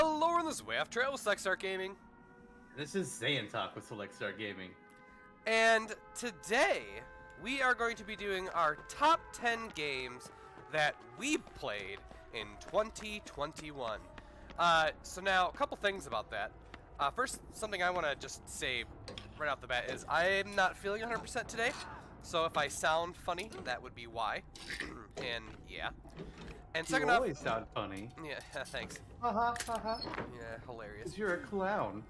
Hello, this is Wayofftrail with Select Start Gaming. This is Zantok with Select Start Gaming. And today, we are going to be doing our top 10 games that we played in 2021. So now, a couple things about that. First, something I want to just say right off the bat is I'm not feeling 100% today. So if I sound funny, that would be why. And yeah. And second You off, always sound funny. yeah, thanks. Haha, haha. Yeah, hilarious. Because you're a clown.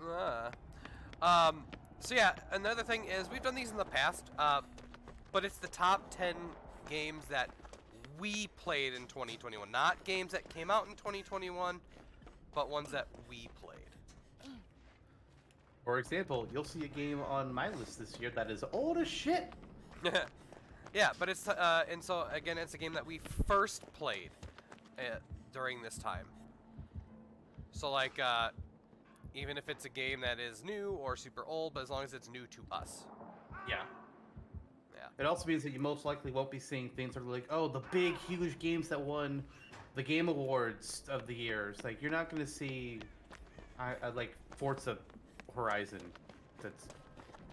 So yeah, another thing is we've done these in the past, but it's the top 10 games that we played in 2021. Not games that came out in 2021, but ones that we played. For example, you'll see a game on my list this year that is old as shit. Yeah, but it's, and so again, it's a game that we first played during this time. So like, even if it's a game that is new or super old, but as long as it's new to us. Yeah. Yeah. It also means that you most likely won't be seeing things that are like, oh, the big, huge games that won the Game Awards of the years. Like, you're not going to see, like, Forza Horizon. That's,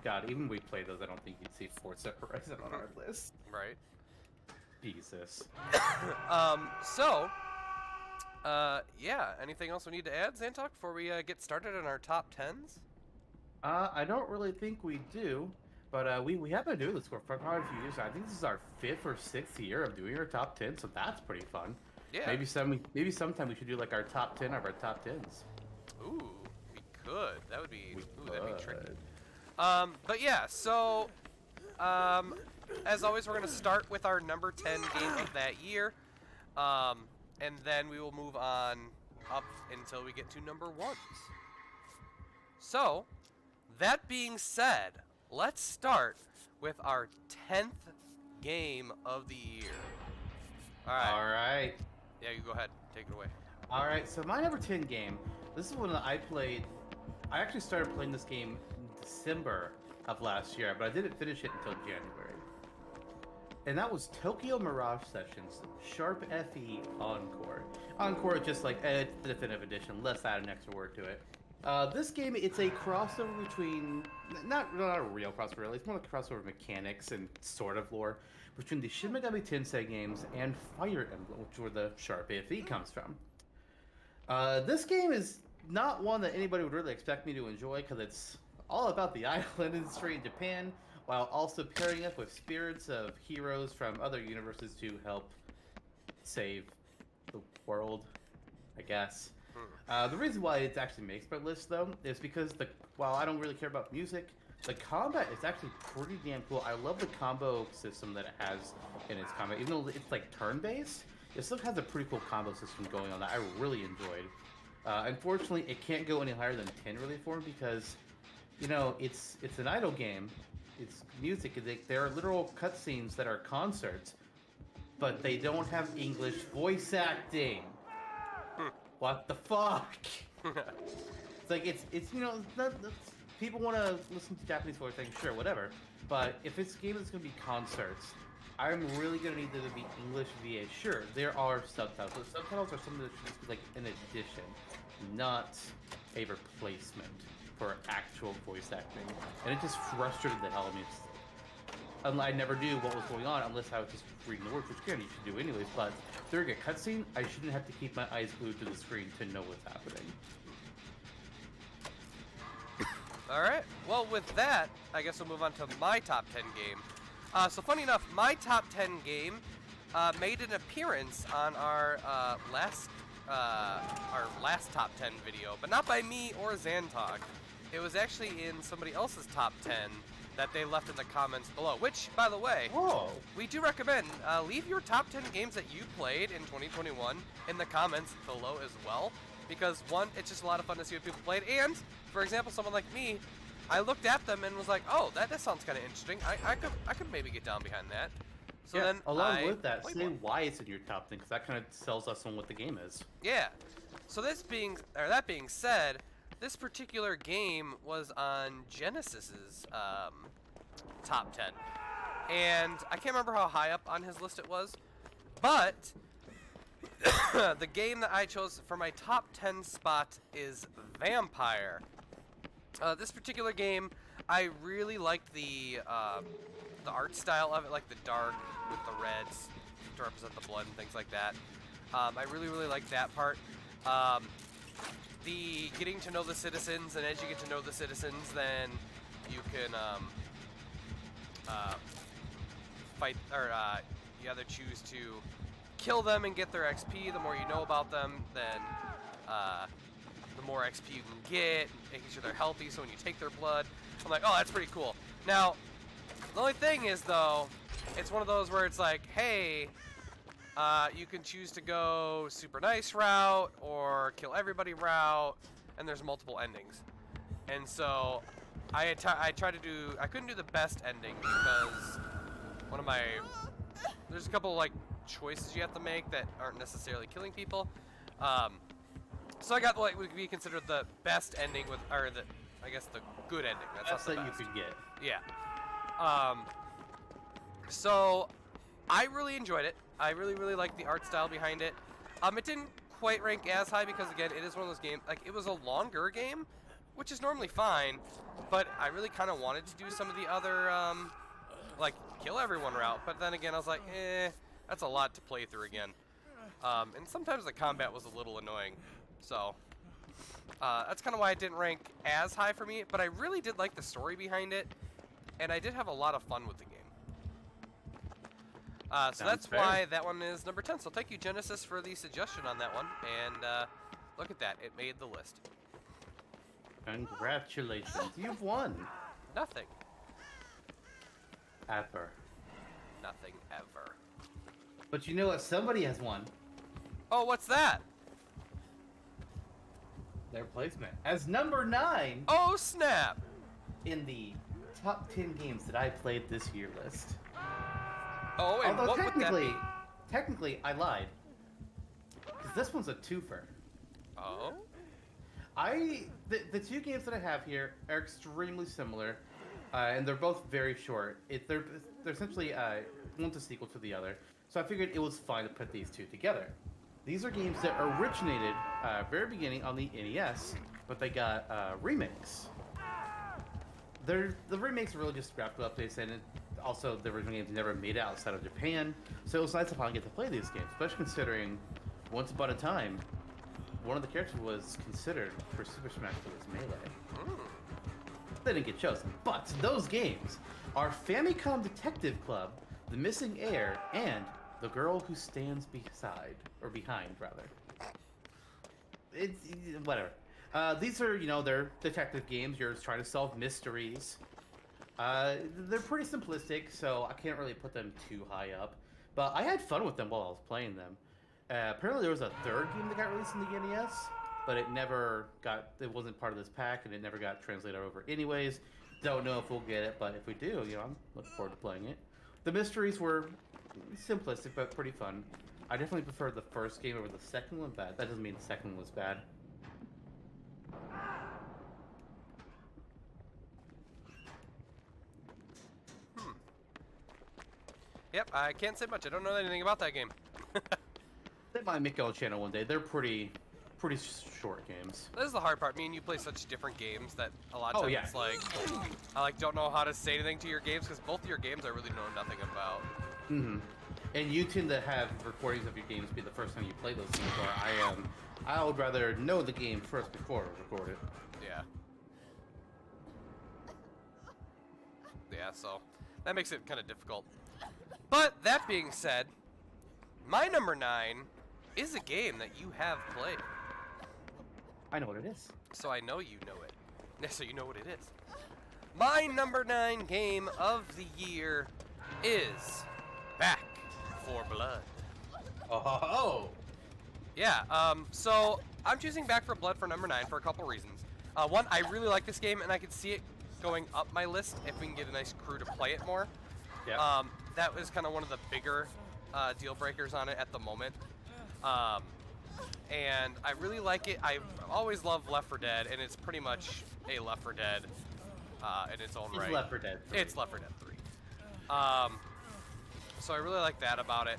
God, even we play those, I don't think you'd see Forza Horizon on our list. Right. Jesus. Yeah, anything else we need to add, Zantok, before we get started on our top 10s? I don't really think we do, but we have been doing this for quite a few years. I think this is our 5th or 6th year of doing our top 10, so that's pretty fun. Yeah. Maybe sometime we should do like our top 10 of our top 10s. Ooh, we could. That'd be tricky. But But yeah, so as always, we're gonna start with our number 10 game of that year. And then we will move on up until we get to number 1s. So, that being said, let's start with our 10th game of the year. Alright. Yeah, you go ahead. Take it away. Alright, so my number 10 game, this is one that I played. I actually started playing this game in December of last year, but I didn't finish it until January. And that was Tokyo Mirage Sessions Sharp FE Encore. Encore is just like it's the definitive edition. Let's add an extra word to it. This game, it's a crossover between not a real crossover, really. It's more like a crossover mechanics and sort of lore between the Shin Megami Tensei games and Fire Emblem, which is where the Sharp FE comes from. This game is not one that anybody would really expect me to enjoy because it's all about the island industry in Japan, while also pairing up with spirits of heroes from other universes to help save the world, I guess. The reason why it actually makes my list, though, is because while I don't really care about music, the combat is actually pretty damn cool. I love the combo system that it has in its combat. Even though it's like turn-based, it still has a pretty cool combo system going on that I really enjoyed. Unfortunately, it can't go any higher than 10 really for me because, you know, it's an idle game. It's music. There are literal cutscenes that are concerts, but they don't have English voice acting. What the fuck? It's like it's you know people want to listen to Japanese voice acting, sure, whatever. But if it's a game that's gonna be concerts, I'm really gonna need there to be English VA. Sure, there are subtitles. But subtitles are something that should just be like an addition, not a replacement for actual voice acting, and it just frustrated the hell out of me. I never knew what was going on unless I was just reading the words, which again you should do anyways. But during a cutscene, I shouldn't have to keep my eyes glued to the screen to know what's happening. All right. Well, with that, I guess we'll move on to my top 10 game. So funny enough, my top 10 game made an appearance on our last top 10 video, but not by me or Zantok. It was actually in somebody else's top 10 that they left in the comments below, which, by the way, Whoa. we do recommend. Leave your top 10 games that you played in 2021 in the comments below as well, because one, it's just a lot of fun to see what people played, and, for example, someone like me, I looked at them and was like, oh, that sounds kind of interesting. I could maybe get down behind that. So yeah, then along with that, say why it's in your top 10, because that kind of sells us on what the game is. Yeah. So that being said, this particular game was on Genesis's top 10, and I can't remember how high up on his list it was, but the game that I chose for my top 10 spot is Vampire. This particular game, I really liked the art style of it, like the dark with the reds to represent the blood and things like that. I really liked that part. The getting to know the citizens, and as you get to know the citizens, then you can fight, or you either choose to kill them and get their XP. The more you know about them, then the more XP you can get, making sure they're healthy, so when you take their blood, I'm like, oh, that's pretty cool. Now, the only thing is, though, it's one of those where it's like, hey, you can choose to go super nice route or kill everybody route, and there's multiple endings. And so I couldn't do the best ending because there's a couple like choices you have to make that aren't necessarily killing people. So I got what would be considered the best ending I guess the good ending. That's not the best. You could get. Yeah. So I really enjoyed it. I really liked the art style behind it. It didn't quite rank as high because, again, it is one of those games, like, it was a longer game, which is normally fine, but I really kind of wanted to do some of the other, like, kill everyone route, but then again, I was like, that's a lot to play through again. And sometimes the combat was a little annoying, so that's kind of why it didn't rank as high for me, but I really did like the story behind it, and I did have a lot of fun with the game. So that's why that one is number 10. So thank you, Genesis, for the suggestion on that one. And look at that. It made the list. Congratulations. You've won. Nothing. Ever. Nothing ever. But you know what? Somebody has won. Oh, what's that? Their placement as number 9. Oh, snap. In the top 10 games that I played this year list. Oh, and although what would that be? Technically, I lied. Because this one's a twofer. Oh? The two games that I have here are extremely similar, and they're both very short. They're essentially one's a sequel to the other. So I figured it was fine to put these two together. These are games that originated very beginning on the NES, but they got remakes. The remakes are really just graphical updates, and also the original games never made it outside of Japan, so it was nice to finally get to play these games, especially considering once upon a time, one of the characters was considered for Super Smash Bros. Melee. They didn't get chosen, but those games are Famicom Detective Club, The Missing Heir, and The Girl Who Stands Behind, rather. It's whatever. These are, they're detective games. You're trying to solve mysteries. They're pretty simplistic, so I can't really put them too high up. But I had fun with them while I was playing them. Apparently there was a third game that got released in the NES, but it wasn't part of this pack, and it never got translated over anyways. Don't know if we'll get it, but if we do, I'm looking forward to playing it. The mysteries were simplistic, but pretty fun. I definitely prefer the first game over the second one, but that doesn't mean the second one was bad. Yep, I can't say much. I don't know anything about that game. They might make it on channel one day. They're pretty short games. This is the hard part. Me and you play such different games that a lot of times it's like I don't know how to say anything to your games because both of your games I really know nothing about. Mm-hmm. And you tend to have recordings of your games be the first time you play those games, where I would rather know the game first before I record it. Yeah. Yeah, so that makes it kind of difficult. But that being said, my number 9 is a game that you have played. I know what it is. So I know you know it. Yeah, so you know what it is. My number 9 game of the year is Back 4 Blood. Oh. Yeah, so I'm choosing Back 4 Blood for number 9 for a couple reasons. One, I really like this game, and I could see it going up my list if we can get a nice crew to play it more. Yeah. That was kind of one of the bigger deal breakers on it at the moment. And I really like it. I've always loved Left 4 Dead, and it's pretty much a Left 4 Dead in its own right. It's Left 4 Dead 3. It's Left 4 Dead 3. So I really like that about it.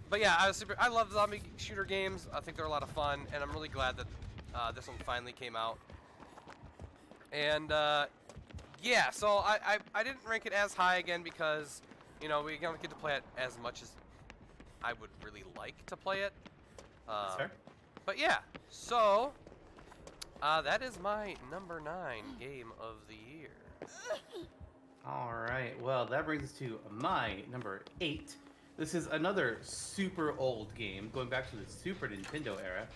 But yeah, I love zombie shooter games. I think they're a lot of fun, and I'm really glad that this one finally came out. And yeah, so I didn't rank it as high again because, you know, we don't get to play it as much as I would really like to play it. Sir? But yeah, so that is my number 9 game of the year. All right. Well, that brings us to my number 8. This is another super old game, going back to the Super Nintendo era.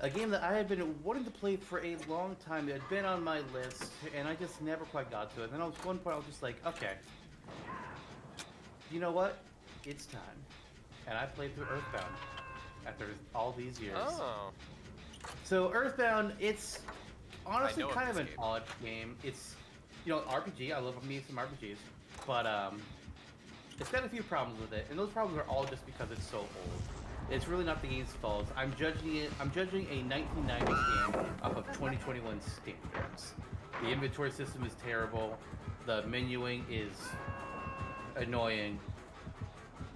A game that I had been wanting to play for a long time. It had been on my list, and I just never quite got to it. And then at one point, I was just like, okay, you know what? It's time. And I played through Earthbound after all these years. Oh. So Earthbound, it's honestly I know kind of this an game. odd game. It's, you know, RPG. I love me some RPGs, but it's got a few problems with it, and those problems are all just because it's so old. It's really not the game's fault. I'm judging it. I'm judging a 1990s game off of 2021 standards. The inventory system is terrible. The menuing is annoying,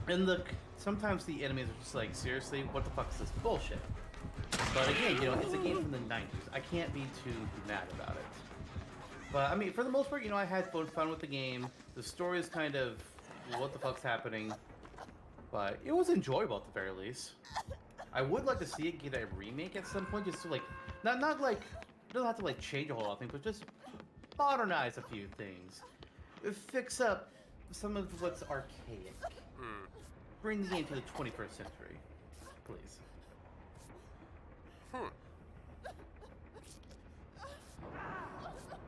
and look, sometimes the enemies are just like, seriously, what the fuck is this bullshit? But again, you know, it's a game from the 90s. I can't be too mad about it. But I mean, for the most part, you know, I had fun with the game. The story is kind of what the fuck's happening, but it was enjoyable at the very least. I would like to see it get a remake at some point, just to like, not like, it doesn't have to like change a whole lot of things, but just modernize a few things, fix up some of what's archaic, bring the game to the 21st century, please.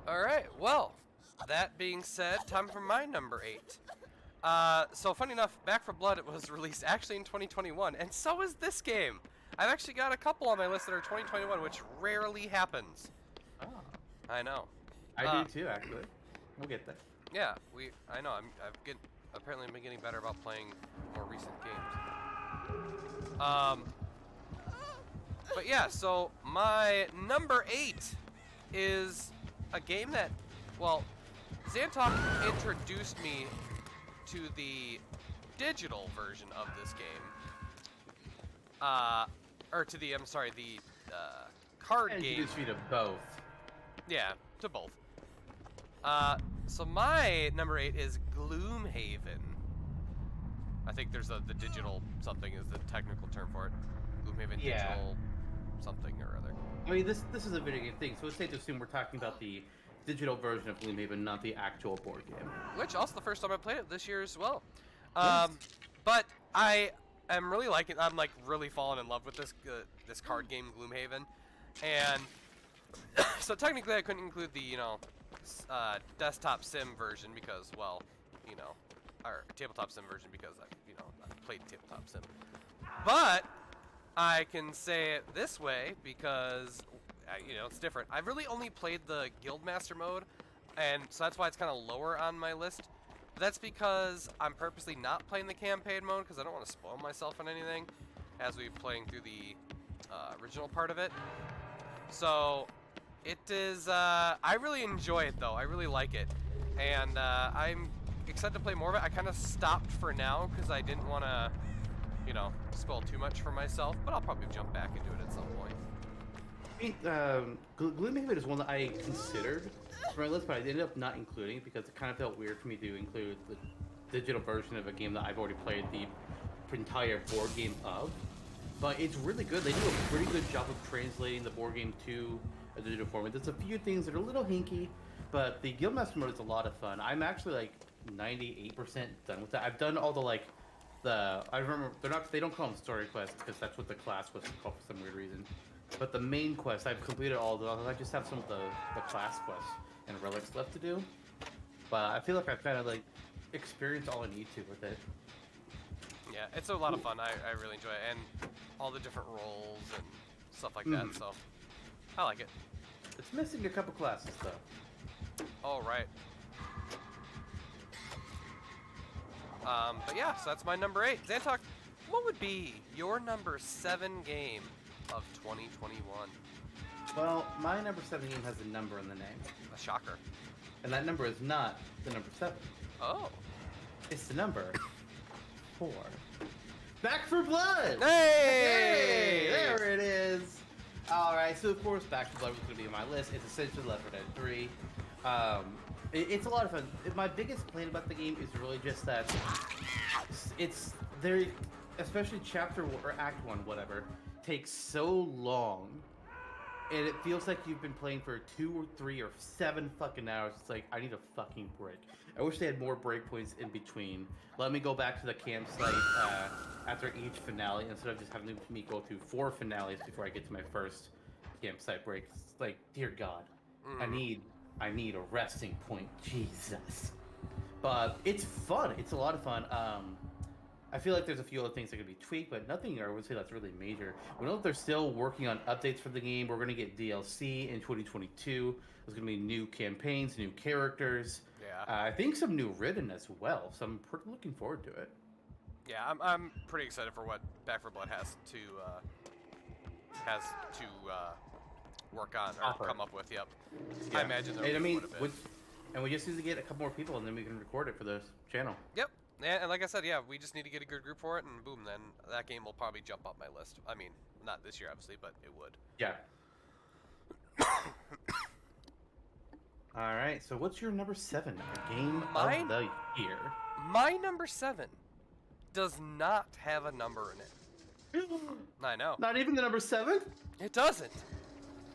Alright, well, that being said, time for my number 8. So funny enough, Back 4 Blood was released actually in 2021, and so is this game. I've actually got a couple on my list that are 2021, which rarely happens. Oh. I know. I do too, actually. We'll get there. Yeah, I know. Apparently, I've been getting better about playing more recent games. But yeah, so my number 8 is a game that, well, Zantok introduced me to the digital version of this game. Or to the, I'm sorry, the card And game. introduced me to both. Yeah, to both. So my number 8 is Gloomhaven. I think there's the digital something is the technical term for it. Gloomhaven digital something or other. I mean, this is a video game thing, so it's safe to assume we're talking about the digital version of Gloomhaven, not the actual board game. Which also the first time I played it this year as well. Nice. But I am really liking. I'm like really falling in love with this card game Gloomhaven, and so technically I couldn't include the desktop sim version because, well, you know, or tabletop sim version because I played tabletop sim. But I can say it this way because it's different. I've really only played the Guildmaster mode, and so that's why it's kind of lower on my list. But that's because I'm purposely not playing the campaign mode because I don't want to spoil myself on anything as we're playing through the original part of it. So it is. I really enjoy it though. I really like it, and I'm excited to play more of it. I kind of stopped for now because I didn't want to, spoil too much for myself. But I'll probably jump back into it at some point. Gloomhaven is one that I considered for my list, but I ended up not including it because it kind of felt weird for me to include the digital version of a game that I've already played the entire board game of. But it's really good. They do a pretty good job of translating the board game to a digital format. There's a few things that are a little hinky, but the Guildmaster mode is a lot of fun. I'm actually like 98% done with that. I've done all the I remember they don't call them story quests because that's what the class was called for some weird reason. But the main quest, I've completed all of those. I just have some of the class quests and relics left to do. But I feel like I've kind of experienced all I need to with it. Yeah, it's a lot of fun. I really enjoy it, and all the different roles and stuff like that. So I like it. It's missing a couple classes though. All right. But yeah, so that's my number 8. Zantok, what would be your number 7 game of 2021? Well, my number 7 game has a number in the name. A shocker. And that number is not the number 7. Oh. It's the number 4. Back for Blood! Hey! Hey! There it is! Alright, so of course Back for Blood was going to be on my list. It's essentially Left 4 Dead 3. It's a lot of fun. My biggest complaint about the game is really just that it's very, especially Chapter 1 or Act 1, whatever, takes so long. And it feels like you've been playing for 2 or 3 or 7 fucking hours. It's like, I need a fucking break. I wish they had more breakpoints in between. Let me go back to the campsite after each finale instead of just having me go through 4 finales before I get to my first campsite break. It's like, dear God, I need a resting point. Jesus. But it's fun. It's a lot of fun. I feel like there's a few other things that could be tweaked, but nothing I would say that's really major. We know that they're still working on updates for the game. We're going to get DLC in 2022. There's going to be new campaigns, new characters. Yeah. I think some new written as well, so I'm looking forward to it. Yeah, I'm pretty excited for what Back 4 Blood has to work on or come up with. Yep. Yeah. I imagine they're and we just need to get a couple more people, and then we can record it for the channel. Yep. And like I said, yeah, we just need to get a good group for it, and boom, then that game will probably jump up my list. I mean, not this year, obviously, but it would. Yeah. All right, so what's your number 7 game of the year? My number 7 does not have a number in it. I know. Not even the number 7? It doesn't.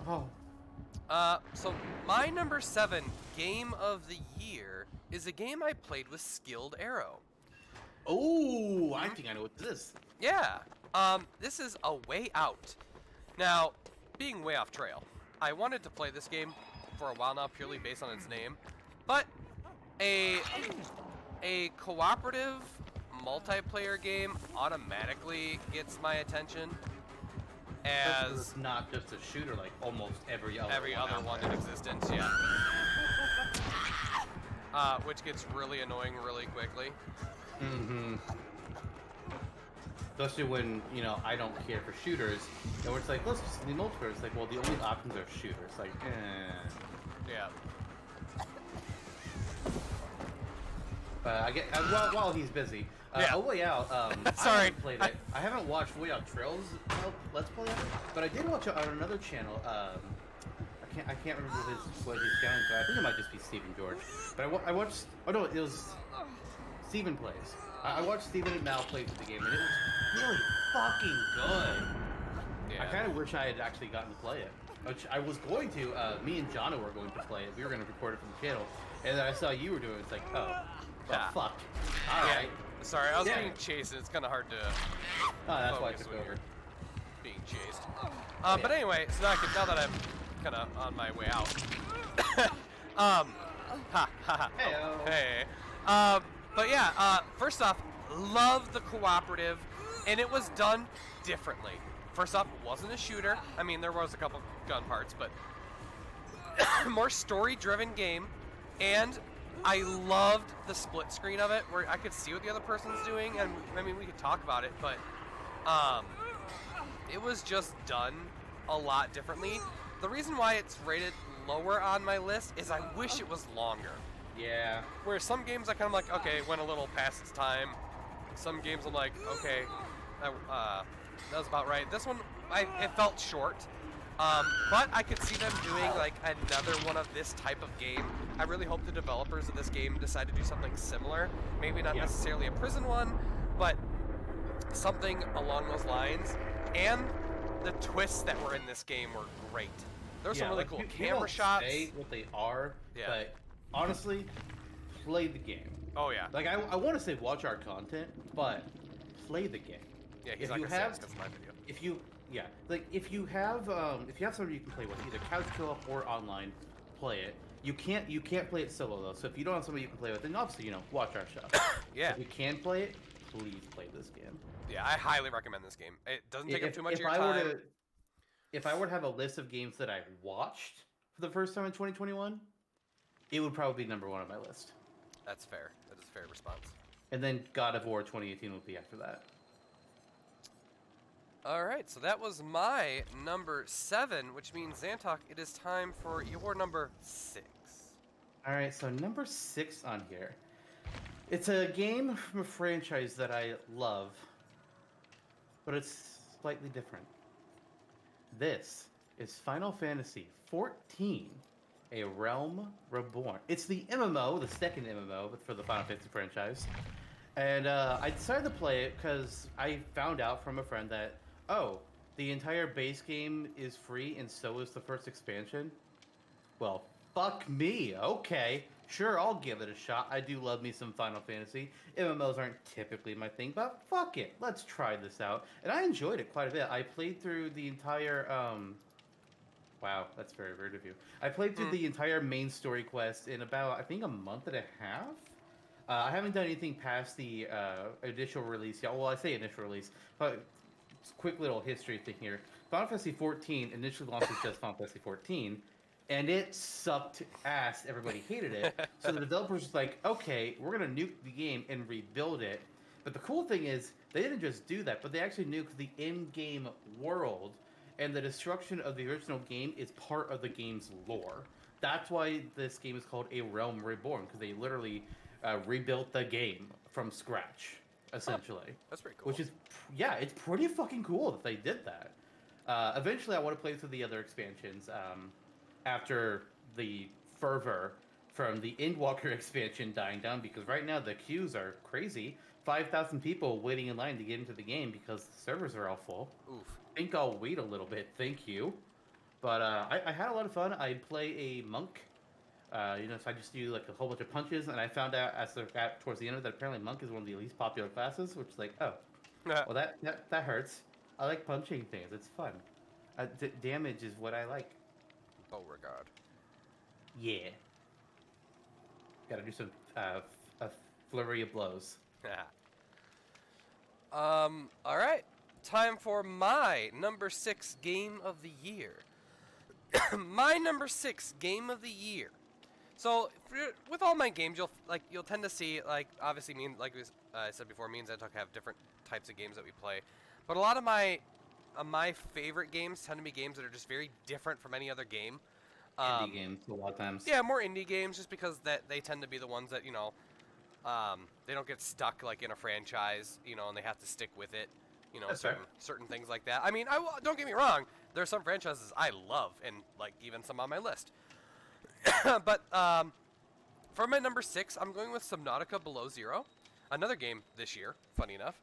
Oh. So my number 7 game of the year is a game I played with Skilled Arrow. Oh, I think I know what this is. Yeah. This is A Way Out. Now, being way off trail, I wanted to play this game for a while now purely based on its name, but a cooperative multiplayer game automatically gets my attention. As it's not just a shooter like almost every other one in existence, yeah. Which gets really annoying really quickly. Mm-hmm. Especially when, you know, I don't care for shooters, and it's like, let's just do multiplayer. It's like, well, the only options are shooters. Like, Yeah. I get while he's busy. Yeah. A Way Out. Sorry. I haven't played it. I haven't watched Wayofftrail's Let's Play of it, but I did watch it on another channel. I can't remember what his channel is. I think it might just be Stephen George. But I watched. Oh no, it was Stephen Plays. I watched Stephen and Mal play through the game, and it was really fucking good. Yeah. I kind of wish I had actually gotten to play it. Which I was going to. Me and Jono were going to play it. We were going to record it from the channel, and then I saw you were doing it. It's like, oh, well, fuck. All right. Sorry, I was being chased, and it's kind of hard to. Oh, that's why I took over. Being chased. But anyway, so now that I'm kind of on my way out. Hey. But yeah, first off, love the cooperative, and it was done differently. First off, it wasn't a shooter. I mean, there was a couple gun parts, but more story-driven game, and I loved the split screen of it, where I could see what the other person's doing, and I mean, we could talk about it, but it was just done a lot differently. The reason why it's rated lower on my list is I wish it was longer. Yeah. Where some games I kind of like, okay, it went a little past its time. Some games I'm like, okay, that was about right. This one, it felt short. But I could see them doing like another one of this type of game. I really hope the developers of this game decide to do something similar. Maybe not necessarily a prison one, but something along those lines. And the twists that were in this game were great. There were some really cool camera shots. Say what they are, but honestly, play the game. Oh yeah. Like I want to say watch our content, but play the game. Yeah, he's not gonna say it's 'cause of my video. If you have somebody you can play with, either couch co-op or online, play it. You can't play it solo though. So if you don't have somebody you can play with, then obviously watch our stuff. Yeah. If you can play it, please play this game. Yeah, I highly recommend this game. It doesn't take up too much of your time. If I were to have a list of games that I watched for the first time in 2021, it would probably be number 1 on my list. That's fair. That is a fair response. And then God of War 2018 would be after that. All right, so that was my number 7, which means, Zantok, it is time for your number 6. All right, so number 6 on here. It's a game from a franchise that I love, but it's slightly different. This is Final Fantasy 14, A Realm Reborn. It's the MMO, the second MMO for the Final Fantasy franchise. And I decided to play it because I found out from a friend that, oh, the entire base game is free and so is the first expansion. Well, fuck me. Okay. Sure, I'll give it a shot. I do love me some Final Fantasy. MMOs aren't typically my thing, but fuck it. Let's try this out. And I enjoyed it quite a bit. I played through the entire, wow, that's very rude of you. I played through the entire main story quest in about, I think, a month and a half. I haven't done anything past the initial release yet. Well, I say initial release, but quick little history thing here. Final Fantasy 14 initially launched as just Final Fantasy 14, and it sucked ass. Everybody hated it. So the developers was like, okay, we're going to nuke the game and rebuild it. But the cool thing is, they didn't just do that, but they actually nuked the in-game world, and the destruction of the original game is part of the game's lore. That's why this game is called A Realm Reborn, because they literally rebuilt the game from scratch, essentially. Oh, that's pretty cool. Which is, yeah, it's pretty fucking cool that they did that. Eventually, I want to play through the other expansions after the fervor from the Endwalker expansion dying down, because right now the queues are crazy. 5,000 people waiting in line to get into the game because the servers are all full. Oof. I think I'll wait a little bit, thank you. But I had a lot of fun. I play a monk. So I just do like a whole bunch of punches, and I found out towards the end of it that apparently monk is one of the least popular classes, which is like, oh, well that hurts. I like punching things. It's fun. Damage is what I like. Beauregard. Yeah. Gotta do some a flurry of blows. All right. Time for my number 6 game of the year. My number 6 game of the year. So with all my games, you'll tend to see, like, obviously I said before, me and Zantok have different types of games that we play, but a lot of my favorite games tend to be games that are just very different from any other game. Indie games a lot of times. Yeah, more indie games, just because they tend to be the ones that they don't get stuck like in a franchise, and they have to stick with it. Certain things like that. I mean, don't get me wrong. There are some franchises I love, and like even some on my list. But for my number 6, I'm going with Subnautica Below Zero, another game this year. Funny enough,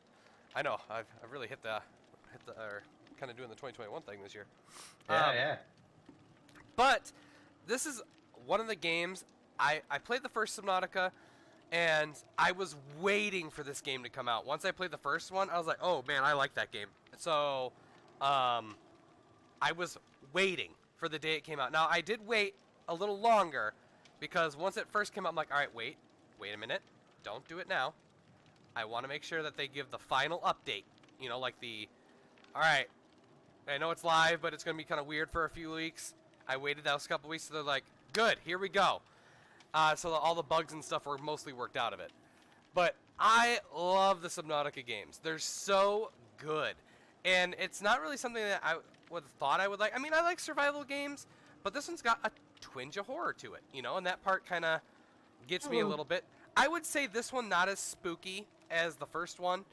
I know I've really hit the or kind of doing the 2021 thing this year. Yeah. But this is one of the games I played the first Subnautica, and I was waiting for this game to come out. Once I played the first one, I was like, oh man, I like that game. So I was waiting for the day it came out. Now I did wait a little longer, because once it first came out, I'm like, all right, wait a minute, don't do it now. I want to make sure that they give the final update. All right, I know it's live, but it's going to be kind of weird for a few weeks. I waited those couple weeks, so they're like, good, here we go. So all the bugs and stuff were mostly worked out of it. But I love the Subnautica games. They're so good. And it's not really something that I would have thought I would like. I mean, I like survival games, but this one's got a twinge of horror to it, and that part kind of gets me a little bit. I would say this one not as spooky as the first one.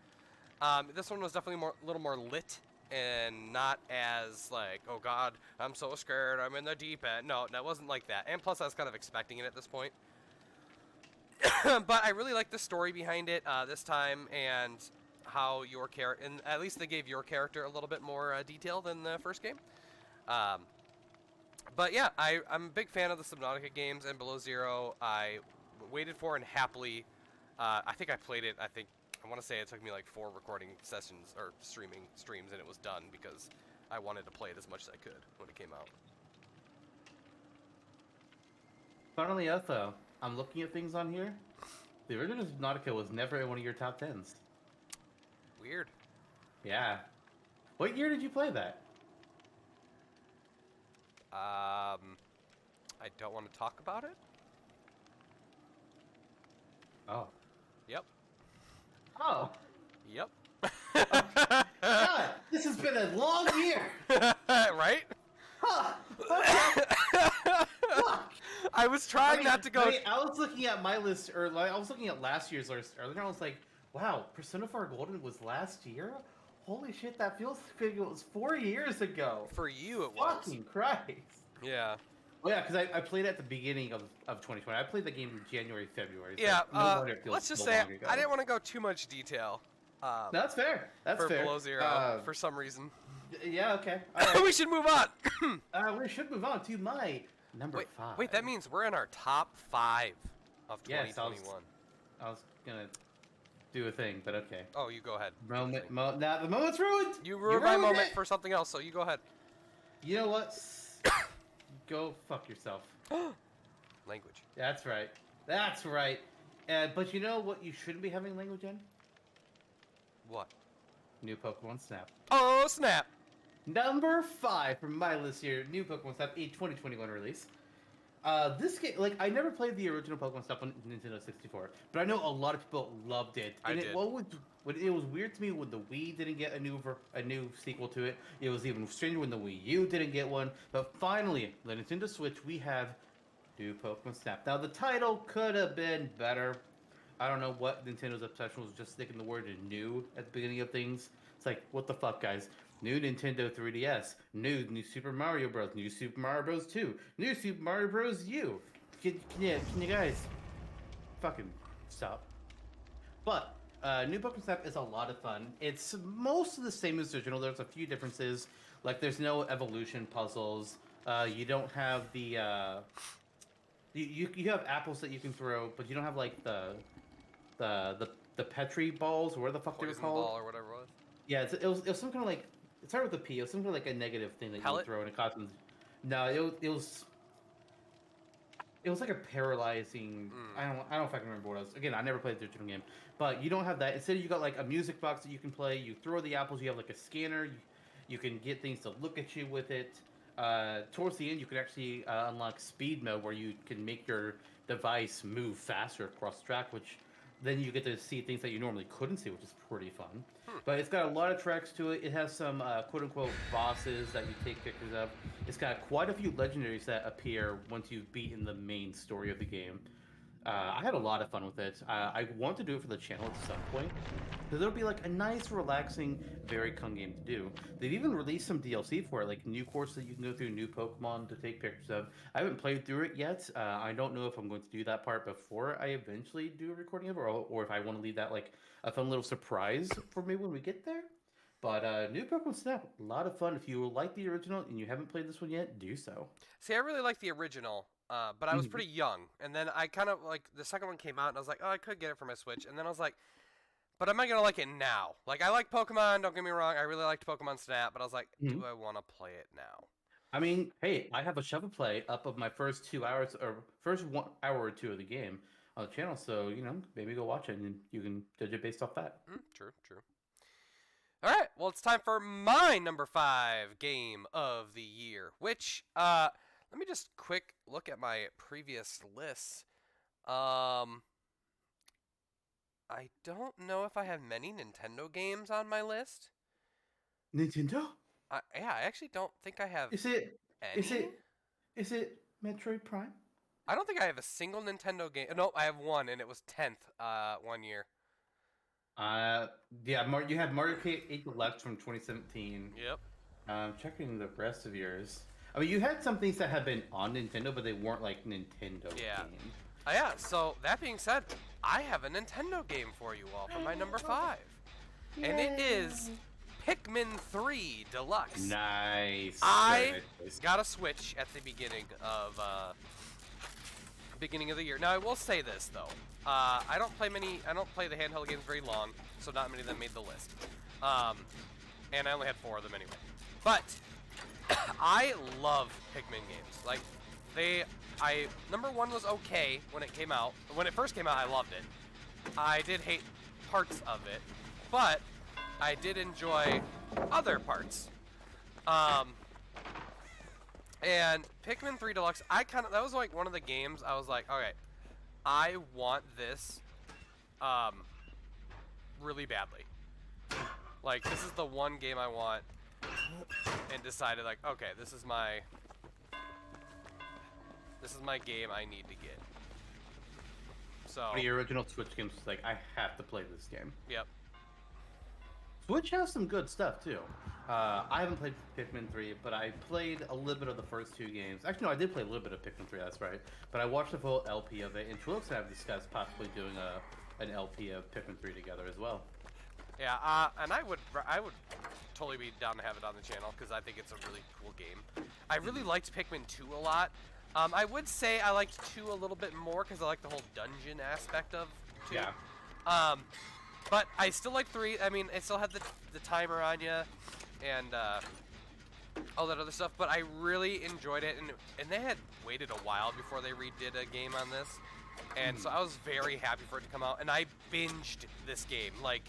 This one was definitely a little more lit, and not as like, oh god, I'm so scared, I'm in the deep end. No, that wasn't like that. And plus, I was kind of expecting it at this point. But I really like the story behind it this time, and how your character, and at least they gave your character a little bit more detail than the first game. But yeah, I'm a big fan of the Subnautica games, and Below Zero I waited for and happily, I think I played it, I want to say it took me like 4 recording sessions or streams, and it was done because I wanted to play it as much as I could when it came out. Funnily enough, though, I'm looking at things on here. The original Subnautica was never in one of your top 10s. Weird. Yeah. What year did you play that? I don't want to talk about it. Oh. Yep. Oh. Yep. God, this has been a long year. Right? Huh. Fuck. I was trying not to go. I was looking at my list, I was looking at last year's list earlier, and I was like, wow, Persona 4 Golden was last year? Holy shit, that feels like it was 4 years ago. For you, it was. Fucking Christ. Yeah. Well, yeah, because I played at the beginning of 2020. I played the game in January, February. So Yeah. no wonder it feels Let's just so say long ago. I didn't want to go too much detail. That's fair. That's for fair. below zero for some reason. Yeah. Okay. All right. We should move on. We should move on to my number 5. Wait, that means we're in our top 5 of 2021. Yes, I was gonna do a thing, but okay. Oh, you go ahead. Now the moment's ruined. You ruined my moment for something else, so you go ahead. You know what? Go fuck yourself. Language. That's right. That's right. But you know what you shouldn't be having language in? What? New Pokemon Snap. Oh, snap! Number 5 from my list here. New Pokemon Snap, a 2021 release. This game, like, I never played the original Pokemon Snap on Nintendo 64, but I know a lot of people loved it. I did. It was weird to me when the Wii didn't get a new sequel to it. It was even stranger when the Wii U didn't get one. But finally, the Nintendo Switch, we have New Pokemon Snap. Now, the title could have been better. I don't know what Nintendo's obsession was, just sticking the word new at the beginning of things. It's like, what the fuck, guys? New Nintendo 3DS, new Super Mario Bros, new Super Mario Bros 2, new Super Mario Bros U. Can you guys fucking stop? But New Pokemon Snap is a lot of fun. It's most of the same as the original. There's a few differences, like there's no evolution puzzles. You don't have the you have apples that you can throw, but you don't have like the Petri balls, or where the fuck they were Poison called. ball or whatever it was. Yeah, it was some kind of like, it started with a P. It was some kind of like a negative thing that you Pellet? would throw and it caused them. No, it was like a paralyzing. I don't know if I can remember what it was. Again, I never played the original game, but you don't have that. Instead, you got like a music box that you can play. You throw the apples. You have like a scanner. You can get things to look at you with it. Towards the end, you can actually unlock speed mode, where you can make your device move faster across the track, which then you get to see things that you normally couldn't see, which is pretty fun. But it's got a lot of tracks to it. It has some quote-unquote bosses that you take pictures of. It's got quite a few legendaries that appear once you've beaten the main story of the game. I had a lot of fun with it. I want to do it for the channel at some point, because it'll be like a nice, relaxing, very fun game to do. They've even released some DLC for it, like new courses that you can go through, new Pokemon to take pictures of. I haven't played through it yet. I don't know if I'm going to do that part before I eventually do a recording of it, or if I want to leave that like a fun little surprise for me when we get there. But new Pokemon Snap, a lot of fun. If you like the original and you haven't played this one yet, do so. See, I really like the original, but I was pretty young. And then I kind of, like, the second one came out, and I was like, oh, I could get it for my Switch. And then I was like, but am I going to like it now? Like, I like Pokemon, don't get me wrong. I really liked Pokemon Snap, but I was like, do I want to play it now? I mean, hey, I have a shovel play up of my first 2 hours, or first 1 hour or 2 of the game on the channel, so, you know, maybe go watch it, and you can judge it based off that. True. All right, well, it's time for my number 5 game of the year, which, let me just quick look at my previous lists. I don't know if I have many Nintendo games on my list. Nintendo? Yeah, I actually don't think I have Is it Metroid Prime? I don't think I have a single Nintendo game. No, I have one, and it was 10th one year. Yeah, you have Mario Kart 8 Deluxe from 2017. Yep. Checking the rest of yours. I mean, you had some things that have been on Nintendo, but they weren't like Nintendo games. Yeah, so that being said, I have a Nintendo game for you all for my number 5. Yay. And it is Pikmin 3 Deluxe. Nice. I got a Switch at the beginning of the year. Now, I will say this, though. I don't play the handheld games very long, so not many of them made the list. And I only had 4 of them anyway. But I love Pikmin games. Like, number 1 was okay when it came out. When it first came out, I loved it. I did hate parts of it, but I did enjoy other parts. And Pikmin 3 Deluxe, that was like one of the games I was like, okay, I want this really badly. Like, this is the one game I want, and decided, like, okay, this is my game I need to get. So one of your original Switch games was like, I have to play this game. Yep. Switch has some good stuff too. I haven't played Pikmin 3, but I played a little bit of the first two games. Actually, no, I did play a little bit of Pikmin 3. That's right. But I watched the full LP of it, and Trulix and I have discussed possibly doing an LP of Pikmin 3 together as well. Yeah, and I would totally be down to have it on the channel because I think it's a really cool game. I really liked Pikmin 2 a lot. I would say I liked 2 a little bit more because I like the whole dungeon aspect of 2. Yeah. But I still like 3. I mean, it still had the timer on you and all that other stuff. But I really enjoyed it, and they had waited a while before they redid a game on this, and so I was very happy for it to come out. And I binged this game. Like,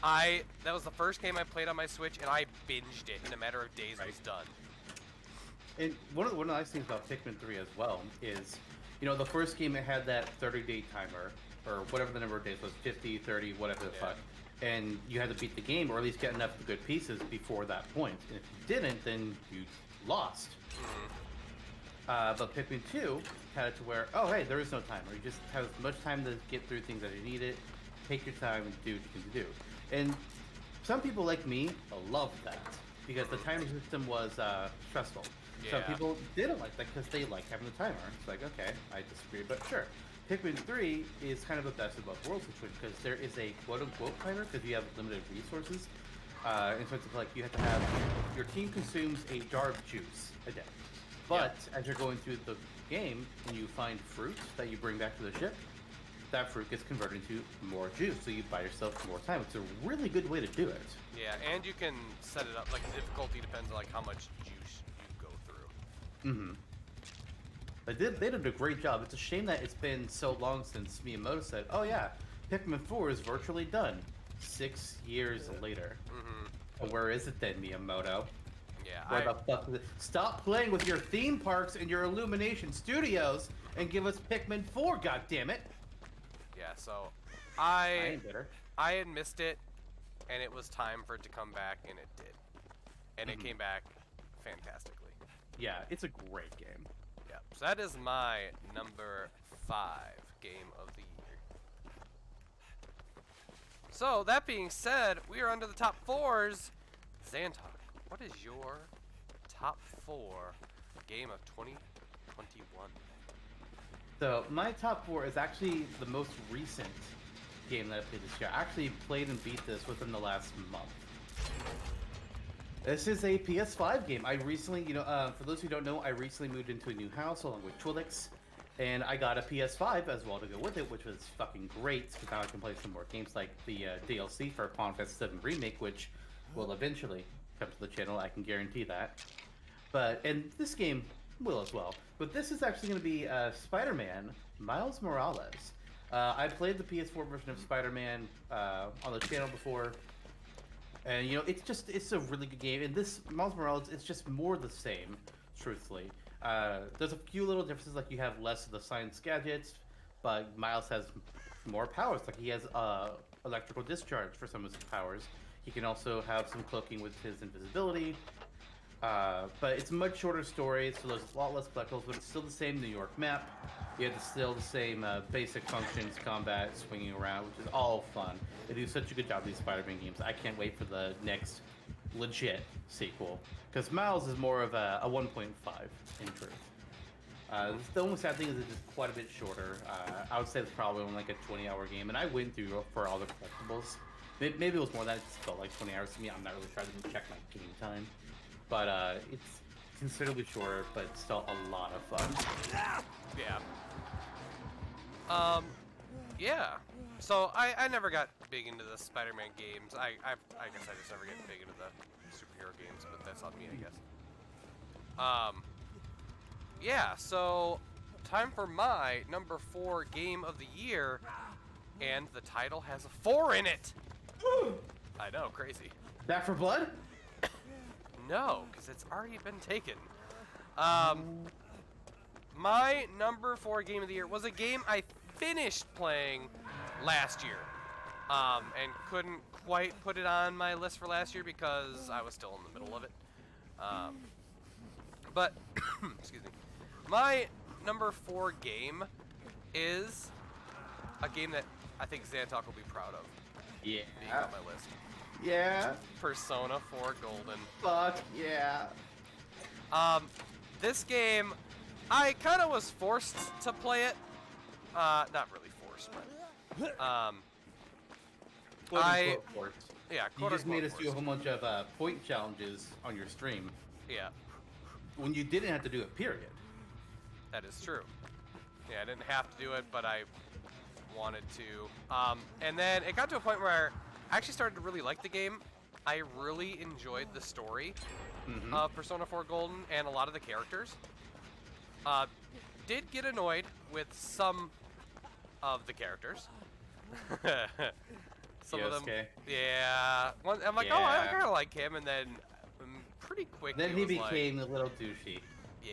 that was the first game I played on my Switch, and I binged it in a matter of days. It was done. And one of the nice things about Pikmin 3 as well is, you know, the first game it had that 30-day timer, or whatever the number of days was, 50, 30, whatever the fuck. And you had to beat the game, or at least get enough good pieces before that point. And if you didn't, then you lost. But Pikmin 2 had it to where, oh hey, there is no timer. You just have as much time to get through things as you need it, take your time and do what you can do. And some people like me loved that, because the timing system was stressful. Yeah. Some people didn't like that because they like having the timer. It's like, okay, I disagree, but sure. Pikmin 3 is kind of a best of both worlds situation because there is a quote-unquote timer because you have limited resources. In terms of, like, you have to have, your team consumes a jar of juice a day. But as you're going through the game and you find fruit that you bring back to the ship, that fruit gets converted into more juice, so you buy yourself more time. It's a really good way to do it. Yeah, and you can set it up, like, the difficulty depends on, like, how much juice you go through. Mm-hmm. They did a great job. It's a shame that it's been so long since Miyamoto said, oh yeah, Pikmin 4 is virtually done. 6 years later. And where is it then, Miyamoto? Yeah, Where the fuck is it? Stop playing with your theme parks and your Illumination Studios and give us Pikmin 4, goddammit! Yeah, so I ain't bitter. I had missed it, and it was time for it to come back, and it did. And it came back fantastically. Yeah, it's a great game. Yeah, so that is my number 5 game of the year. So, that being said, we are under the top 4s. Zantok, what is your top 4 game of 2021? So, my top 4 is actually the most recent game that I played this year. I actually played and beat this within the last month. This is a PS5 game. I recently, for those who don't know, I recently moved into a new house along with Trulix, and I got a PS5 as well to go with it, which was fucking great, because now I can play some more games like the DLC for Final Fantasy 7 Remake, which will eventually come to the channel, I can guarantee that. And this game will as well. But this is actually going to be Spider-Man Miles Morales. I played the PS4 version of Spider-Man on the channel before. And, it's a really good game. And this, Miles Morales, it's just more the same, truthfully. There's a few little differences, like you have less of the science gadgets, but Miles has more powers. Like, he has electrical discharge for some of his powers. He can also have some cloaking with his invisibility. But it's a much shorter story, so there's a lot less collectibles, but it's still the same New York map. You have still the same basic functions, combat, swinging around, which is all fun. They do such a good job with these Spider-Man games. I can't wait for the next legit sequel, because Miles is more of a 1.5 in truth. The only sad thing is it's just quite a bit shorter. I would say it's probably only like a 20-hour game, and I went through for all the collectibles. Maybe it was more than that. It felt like 20 hours to me. I'm not really trying to check my game time. But it's considerably shorter, but still a lot of fun. Yeah. Yeah. So I never got big into the Spider-Man games. I guess I just never get big into the superhero games, but that's on me, I guess. Yeah, so time for my number 4 game of the year, and the title has a 4 in it. I know, crazy. Back for Blood? No, because it's already been taken. My number 4 game of the year was a game I finished playing last year, and couldn't quite put it on my list for last year because I was still in the middle of it. But, excuse me. My number 4 game is a game that I think Zantok will be proud of. Yeah. Being on my list. Yeah. Persona 4 Golden. Fuck yeah. This game, I kind of was forced to play it. Not really forced, but Quote unquote forced. Yeah, You just made us forced. do a whole bunch of point challenges on your stream Yeah, when you didn't have to do it, period. that is true. Yeah, I didn't have to do it, but I wanted to. And then it got to a point where I actually started to really like the game. I really enjoyed the story of Persona 4 Golden and a lot of the characters. Did get annoyed with some of the characters. Some of them, yeah. I'm like, oh, I kind of like him, and then pretty quickly. Then he became a little douchey. Yeah,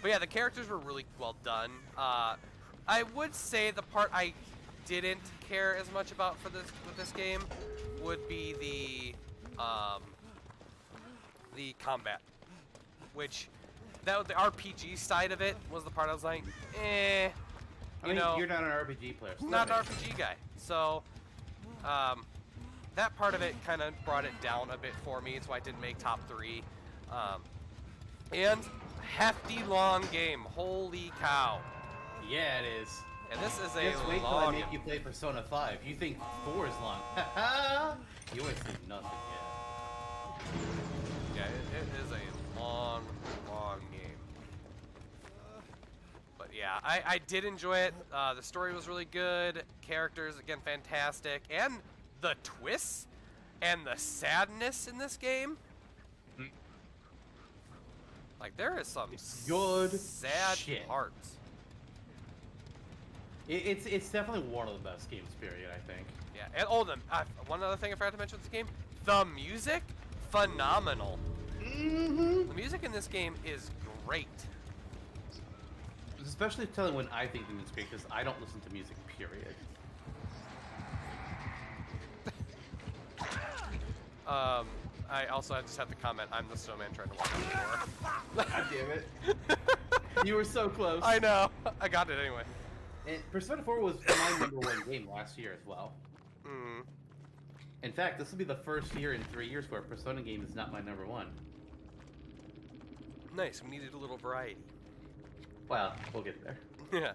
but yeah, the characters were really well done. I would say the part I didn't care as much about with this game would be the combat, which the RPG side of it was the part I was like, eh. I mean, you're not an RPG player. So not an RPG guy, so that part of it kind of brought it down a bit for me. It's why I didn't make top 3. And hefty long game. Holy cow! Yeah, it is. And this is Just a wait till I long. make you play Persona 5. You think 4 is long? You ain't seen nothing yet. Yeah, it is a long game. But yeah, I did enjoy it. The story was really good. Characters, again, fantastic. And the twists and the sadness in this game. Like, there is some Good sad shit. parts. It's definitely one of the best games, period, I think. Yeah, and one other thing I forgot to mention with this game, the music, phenomenal. The music in this game is great. Especially telling when I think the music's great, because I don't listen to music, period. I just have to comment, I'm the snowman trying to walk through the door. God damn it. You were so close. I know. I got it anyway. And Persona 4 was my #1 game last year as well. In fact, this will be the first year in 3 years where a Persona game is not my #1. Nice, we needed a little variety. Well, we'll get there. Yeah.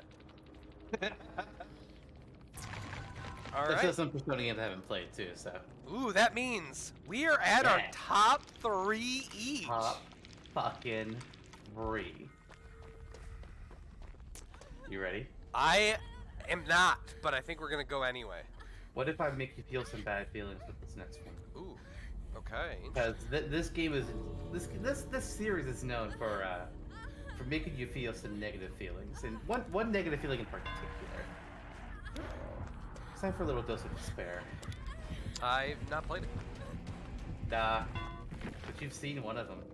All There's right. still some Persona games I haven't played too, so. Ooh, that means we are at our top 3 each. Top fucking 3. You ready? I am not, but I think we're gonna go anyway. What if I make you feel some bad feelings with this next one? Ooh, okay. Because this game is this series is known for making you feel some negative feelings, and one negative feeling in particular. It's time for a little dose of despair. I've not played it. Nah, but you've seen one of them,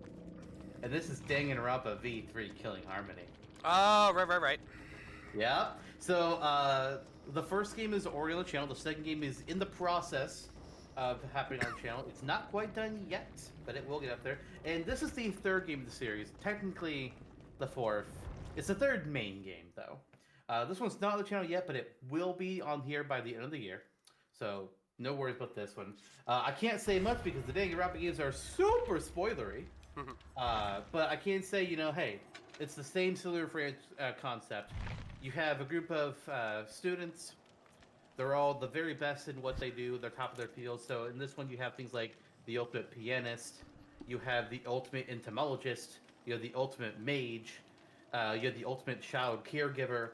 and this is Danganronpa V3 Killing Harmony. Oh, right. Yeah. So the first game is already on the channel. The second game is in the process of happening on the channel. It's not quite done yet, but it will get up there. And this is the third game of the series. Technically, the fourth. It's the third main game, though. This one's not on the channel yet, but it will be on here by the end of the year. So no worries about this one. I can't say much because the Danganronpa games are super spoilery. But I can say, hey, it's the same similar concept. You have a group of students. They're all the very best in what they do. They're top of their field. So in this one, you have things like the ultimate pianist. You have the ultimate entomologist. You have the ultimate mage. You have the ultimate child caregiver.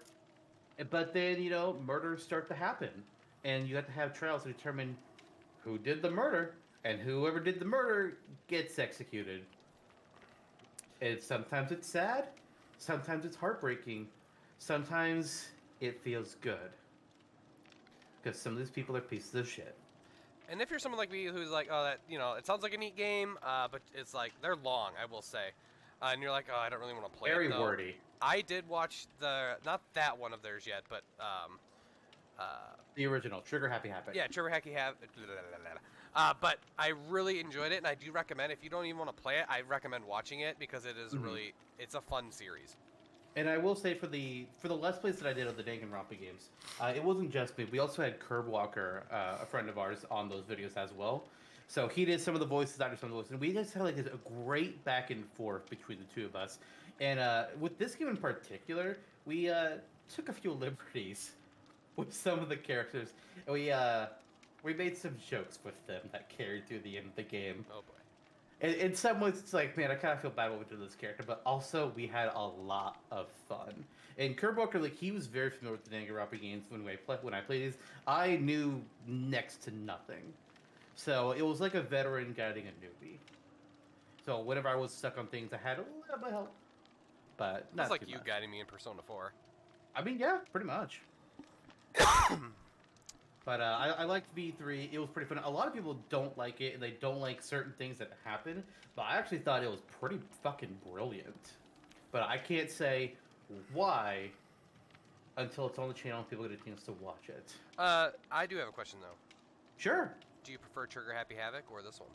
But then, murders start to happen. And you have to have trials to determine who did the murder. And whoever did the murder gets executed. And sometimes it's sad. Sometimes it's heartbreaking. Sometimes it feels good. Because some of these people are pieces of shit. And if you're someone like me who's like, oh, that it sounds like a neat game, but it's like they're long, I will say, and you're like, oh, I don't really want to play Very it. Very wordy. I did watch not that one of theirs yet, but the original Trigger Happy Habit. Yeah, Trigger Happy Habit. But I really enjoyed it, and I do recommend if you don't even want to play it, I recommend watching it because it is it's a fun series. And I will say for the Let's Plays that I did of the Danganronpa games, it wasn't just me. We also had Curb Walker, a friend of ours, on those videos as well. So he did some of the voices, I did some of the voices, and we just had like a great back and forth between the two of us. And with this game in particular, we took a few liberties with some of the characters, and we made some jokes with them that carried through the end of the game. Oh boy. In some ways, it's like, man, I kind of feel bad what we did to this character, but also we had a lot of fun. And Kurt Walker, like, he was very familiar with the Danganronpa games when I played these. I knew next to nothing, so it was like a veteran guiding a newbie. So whenever I was stuck on things, I had a little bit of help, but not It's like too you much. guiding me in Persona 4. I mean, yeah, pretty much. But I liked V3. It was pretty fun. A lot of people don't like it, and they don't like certain things that happen. But I actually thought it was pretty fucking brilliant. But I can't say why until it's on the channel and people get a chance to watch it. I do have a question though. Sure. Do you prefer Trigger Happy Havoc or this one?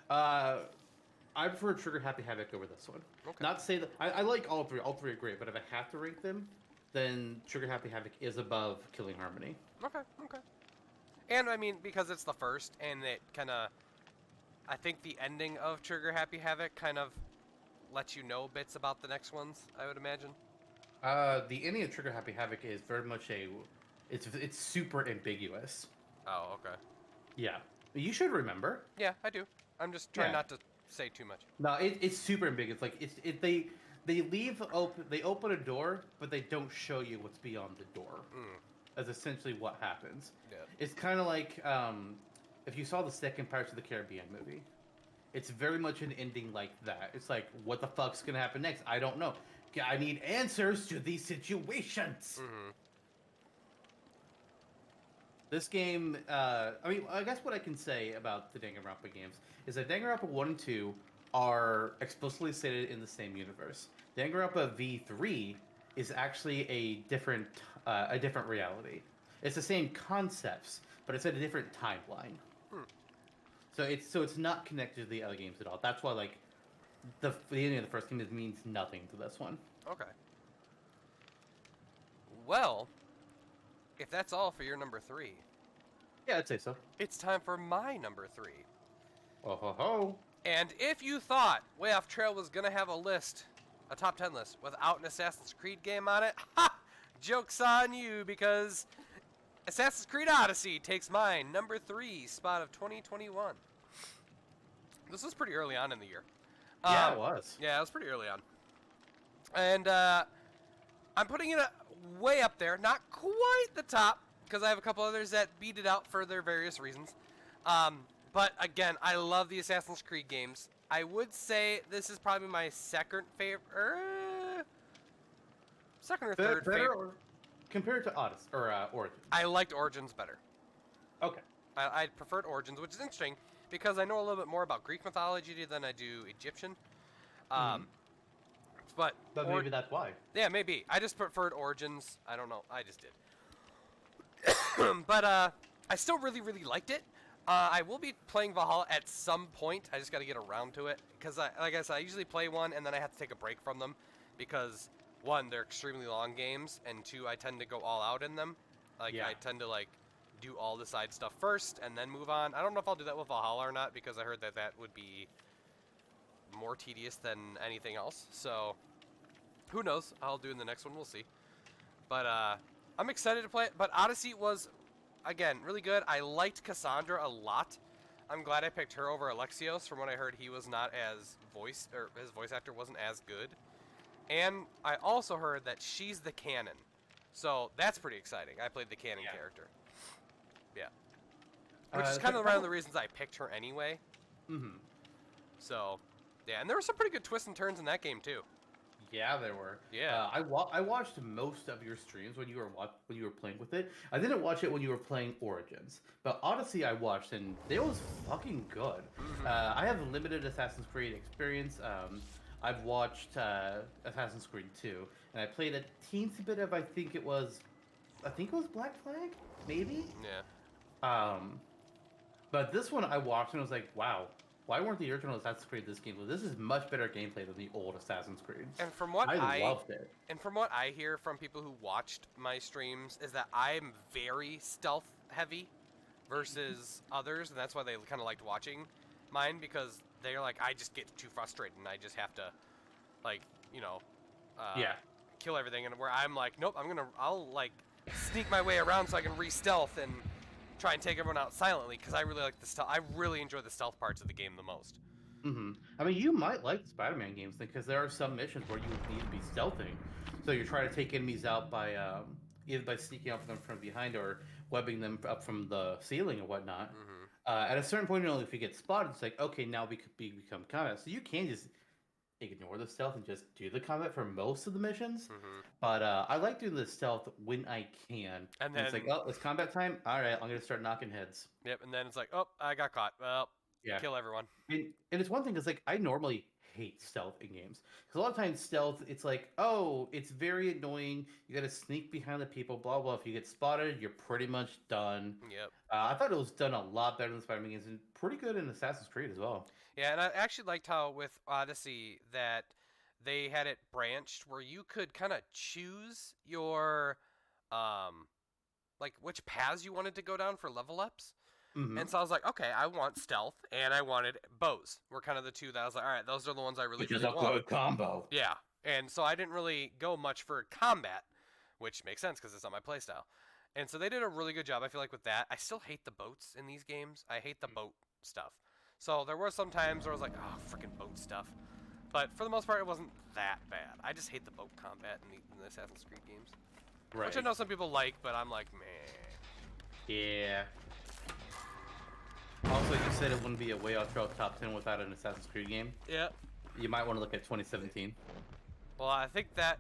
I prefer Trigger Happy Havoc over this one. Okay. Not to say that I like all three. All three are great. But if I have to rank them, then Trigger Happy Havoc is above Killing Harmony. Okay, okay. And I mean, because it's the first, and it kind of, I think the ending of Trigger Happy Havoc kind of lets you know bits about the next ones, I would imagine. The ending of Trigger Happy Havoc is very much it's super ambiguous. Oh, okay. Yeah, you should remember. Yeah, I do. I'm just trying Yeah. not to say too much. No, it's super ambiguous. Like they leave open, they open a door, but they don't show you what's beyond the door. That's essentially what happens. Yeah. It's kind of like if you saw the second Pirates of the Caribbean movie. It's very much an ending like that. It's like, what the fuck's gonna happen next? I don't know. I need answers to these situations. Mm-hmm. This game, I mean, I guess what I can say about the Danganronpa games is that Danganronpa 1 and 2 are explicitly stated in the same universe. Danganronpa V3 is actually a different reality. It's the same concepts, but it's at a different timeline. So it's not connected to the other games at all. That's why like the ending of the first game means nothing to this one. Okay. Well, if that's all for your number 3, Yeah, I'd say so. it's time for my number 3. Oh ho ho! And if you thought Wayofftrail was gonna have a top 10 list, without an Assassin's Creed game on it, ha! Joke's on you, because Assassin's Creed Odyssey takes my number 3 spot of 2021. This was pretty early on in the year. Yeah, it was. Yeah, it was pretty early on. And I'm putting it way up there, not quite the top, because I have a couple others that beat it out for their various reasons. But again, I love the Assassin's Creed games. I would say this is probably my second favorite, second or third Better favorite. or compared to Odyssey or Origins. I liked Origins better. Okay. I preferred Origins, which is interesting because I know a little bit more about Greek mythology than I do Egyptian. But Maybe that's why. yeah, maybe. I just preferred Origins. I don't know. I just did. But I still really, really liked it. I will be playing Valhalla at some point. I just got to get around to it. Because, like I said, I usually play one and then I have to take a break from them. Because, one, they're extremely long games. And two, I tend to go all out in them. Like, Yeah. I tend to, like, do all the side stuff first and then move on. I don't know if I'll do that with Valhalla or not. Because I heard that that would be more tedious than anything else. So, who knows? I'll do in the next one. We'll see. But, I'm excited to play it. But Odyssey was, again, really good. I liked Cassandra a lot. I'm glad I picked her over Alexios. From what I heard, he was not as his voice actor wasn't as good. And I also heard that she's the canon. So that's pretty exciting. I played the canon character. Yeah. Which is kind of one of the reasons I picked her anyway. Mm-hmm. So, yeah. And there were some pretty good twists and turns in that game, too. Yeah, there were. Yeah. I watched most of your streams when you were playing with it. I didn't watch it when you were playing Origins, but Odyssey I watched and it was fucking good. Mm-hmm. I have limited Assassin's Creed experience. I've watched Assassin's Creed 2, and I played a teensy bit of I think it was Black Flag, maybe. Yeah. But this one I watched and I was like, wow, why weren't the original Assassin's Creed this game? Well, this is much better gameplay than the old Assassin's Creed. And from what I loved it. And from what I hear from people who watched my streams is that I'm very stealth heavy versus others, and that's why they kind of liked watching mine, because they're like, I just get too frustrated and I just have to, like, you know, kill everything. And where I'm like, nope, I'll like sneak my way around so I can re-stealth and try and take everyone out silently, because I really like the stealth. I really enjoy the stealth parts of the game the most. I mean, you might like the Spider-Man games because there are some missions where you need to be stealthing. So you're trying to take enemies out by either by sneaking up them from behind or webbing them up from the ceiling or whatnot. At a certain point, if you get spotted, it's like, okay, now we could become combat. So you can just ignore the stealth and just do the combat for most of the missions. But I like doing the stealth when I can. And then it's like, oh, it's combat time. All right, I'm gonna start knocking heads. Yep. And then it's like, oh, I got caught. Well, kill everyone. And it's one thing because like I normally hate stealth in games because a lot of times stealth, it's like, oh, it's very annoying. You got to sneak behind the people, blah blah. If you get spotted, you're pretty much done. Yep. I thought it was done a lot better than Spider-Man games and pretty good in Assassin's Creed as well. Yeah, and I actually liked how with Odyssey that they had it branched where you could kind of choose your like which paths you wanted to go down for level ups. And so I was like, okay, I want stealth and I wanted bows. Were kind of the two that I was like, all right, those are the ones I really Which is a good combo. Yeah, and so I didn't really go much for combat, which makes sense because it's not my playstyle. And so they did a really good job, I feel like, with that. I still hate the boats in these games. I hate the boat stuff. So there were some times where I was like, oh, freaking boat stuff. But for the most part, it wasn't that bad. I just hate the boat combat in the Assassin's Creed games. Right. Which I know some people like, but I'm like, meh. Yeah. Also, you said it wouldn't be a Wayofftrail top 10 without an Assassin's Creed game. Yeah. You might want to look at 2017. Well, I think that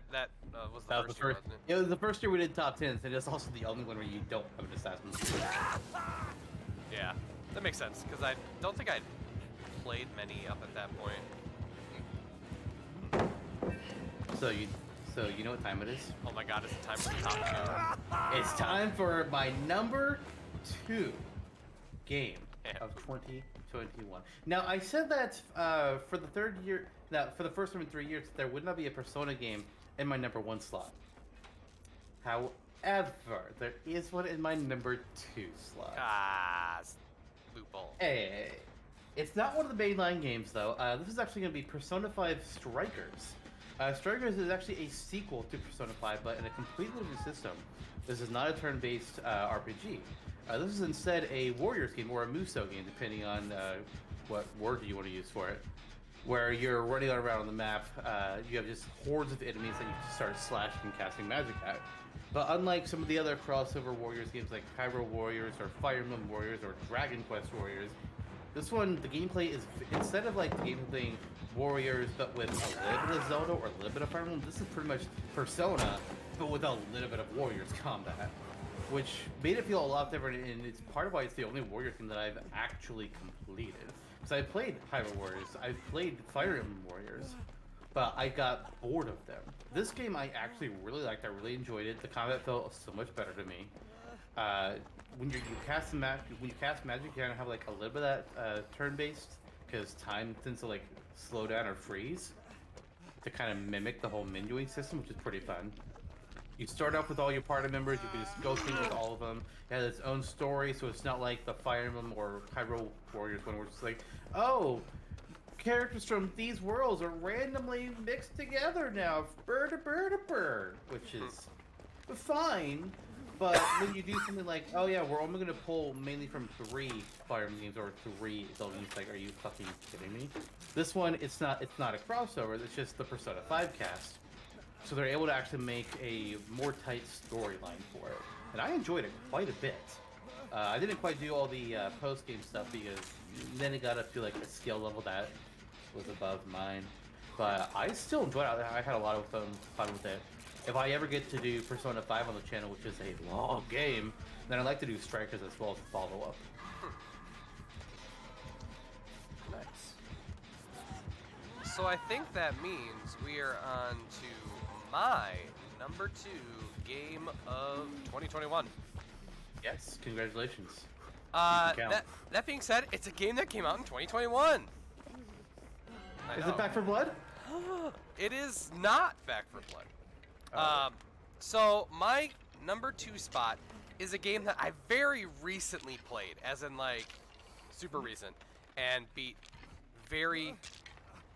was the first year, wasn't it? It was the first year we did top 10s, and it's also the only one where you don't have an Assassin's Creed. Yeah, that makes sense, because I don't think I'd played many up at that point. So you know what time it is? Oh my god, it's time for the top 2. It's time for my number 2 game of 2021. Now, I said that for the third year, for the first time in 3 years, there would not be a Persona game in my number 1 slot. However, there is one in my number 2 slot. Loophole. Hey, it's not one of the mainline games, though. This is actually going to be Persona 5 Strikers. Strikers is actually a sequel to Persona 5, but in a completely new system. This is not a turn-based RPG. This is instead a Warriors game, or a Muso game, depending on what word you want to use for it. Where you're running around on the map, you have just hordes of enemies that you can start slashing and casting magic at. But unlike some of the other crossover Warriors games like Hyrule Warriors, or Fire Emblem Warriors, or Dragon Quest Warriors, this one, the gameplay is, instead of like the game playing Warriors, but with a little bit of Zelda or a little bit of Fire Emblem, this is pretty much Persona, but with a little bit of Warriors combat, which made it feel a lot different, and it's part of why it's the only Warriors game that I've actually completed. Because I played Hyrule Warriors, I've played Fire Emblem Warriors, but I got bored of them. This game I actually really liked, I really enjoyed it. The combat felt so much better to me. When you cast magic, you kind of have like a little bit of that turn-based, because time tends to like slow down or freeze to kind of mimic the whole menuing system, which is pretty fun. You start off with all your party members, you can just go through with all of them. It has its own story, so it's not like the Fire Emblem or Hyrule Warriors one where it's like, oh, characters from these worlds are randomly mixed together now, which is fine. But when you do something like, oh yeah, we're only going to pull mainly from 3 Fire Emblem games or 3 Zelda games, like, are you fucking kidding me? This one, it's not a crossover, it's just the Persona 5 cast. So they're able to actually make a more tight storyline for it. And I enjoyed it quite a bit. I didn't quite do all the post-game stuff because then it got up to like a skill level that was above mine. But I still enjoyed it. I had a lot of fun with it. If I ever get to do Persona 5 on the channel, which is a long game, then I'd like to do Strikers as well as a follow-up. Nice. So I think that means we are on to my number 2 game of 2021. Yes, congratulations. That being said, it's a game that came out in 2021. Is it Back for Blood? It is not Back for Blood. Oh. So my number 2 spot is a game that I very recently played, as in like super recent, and beat very,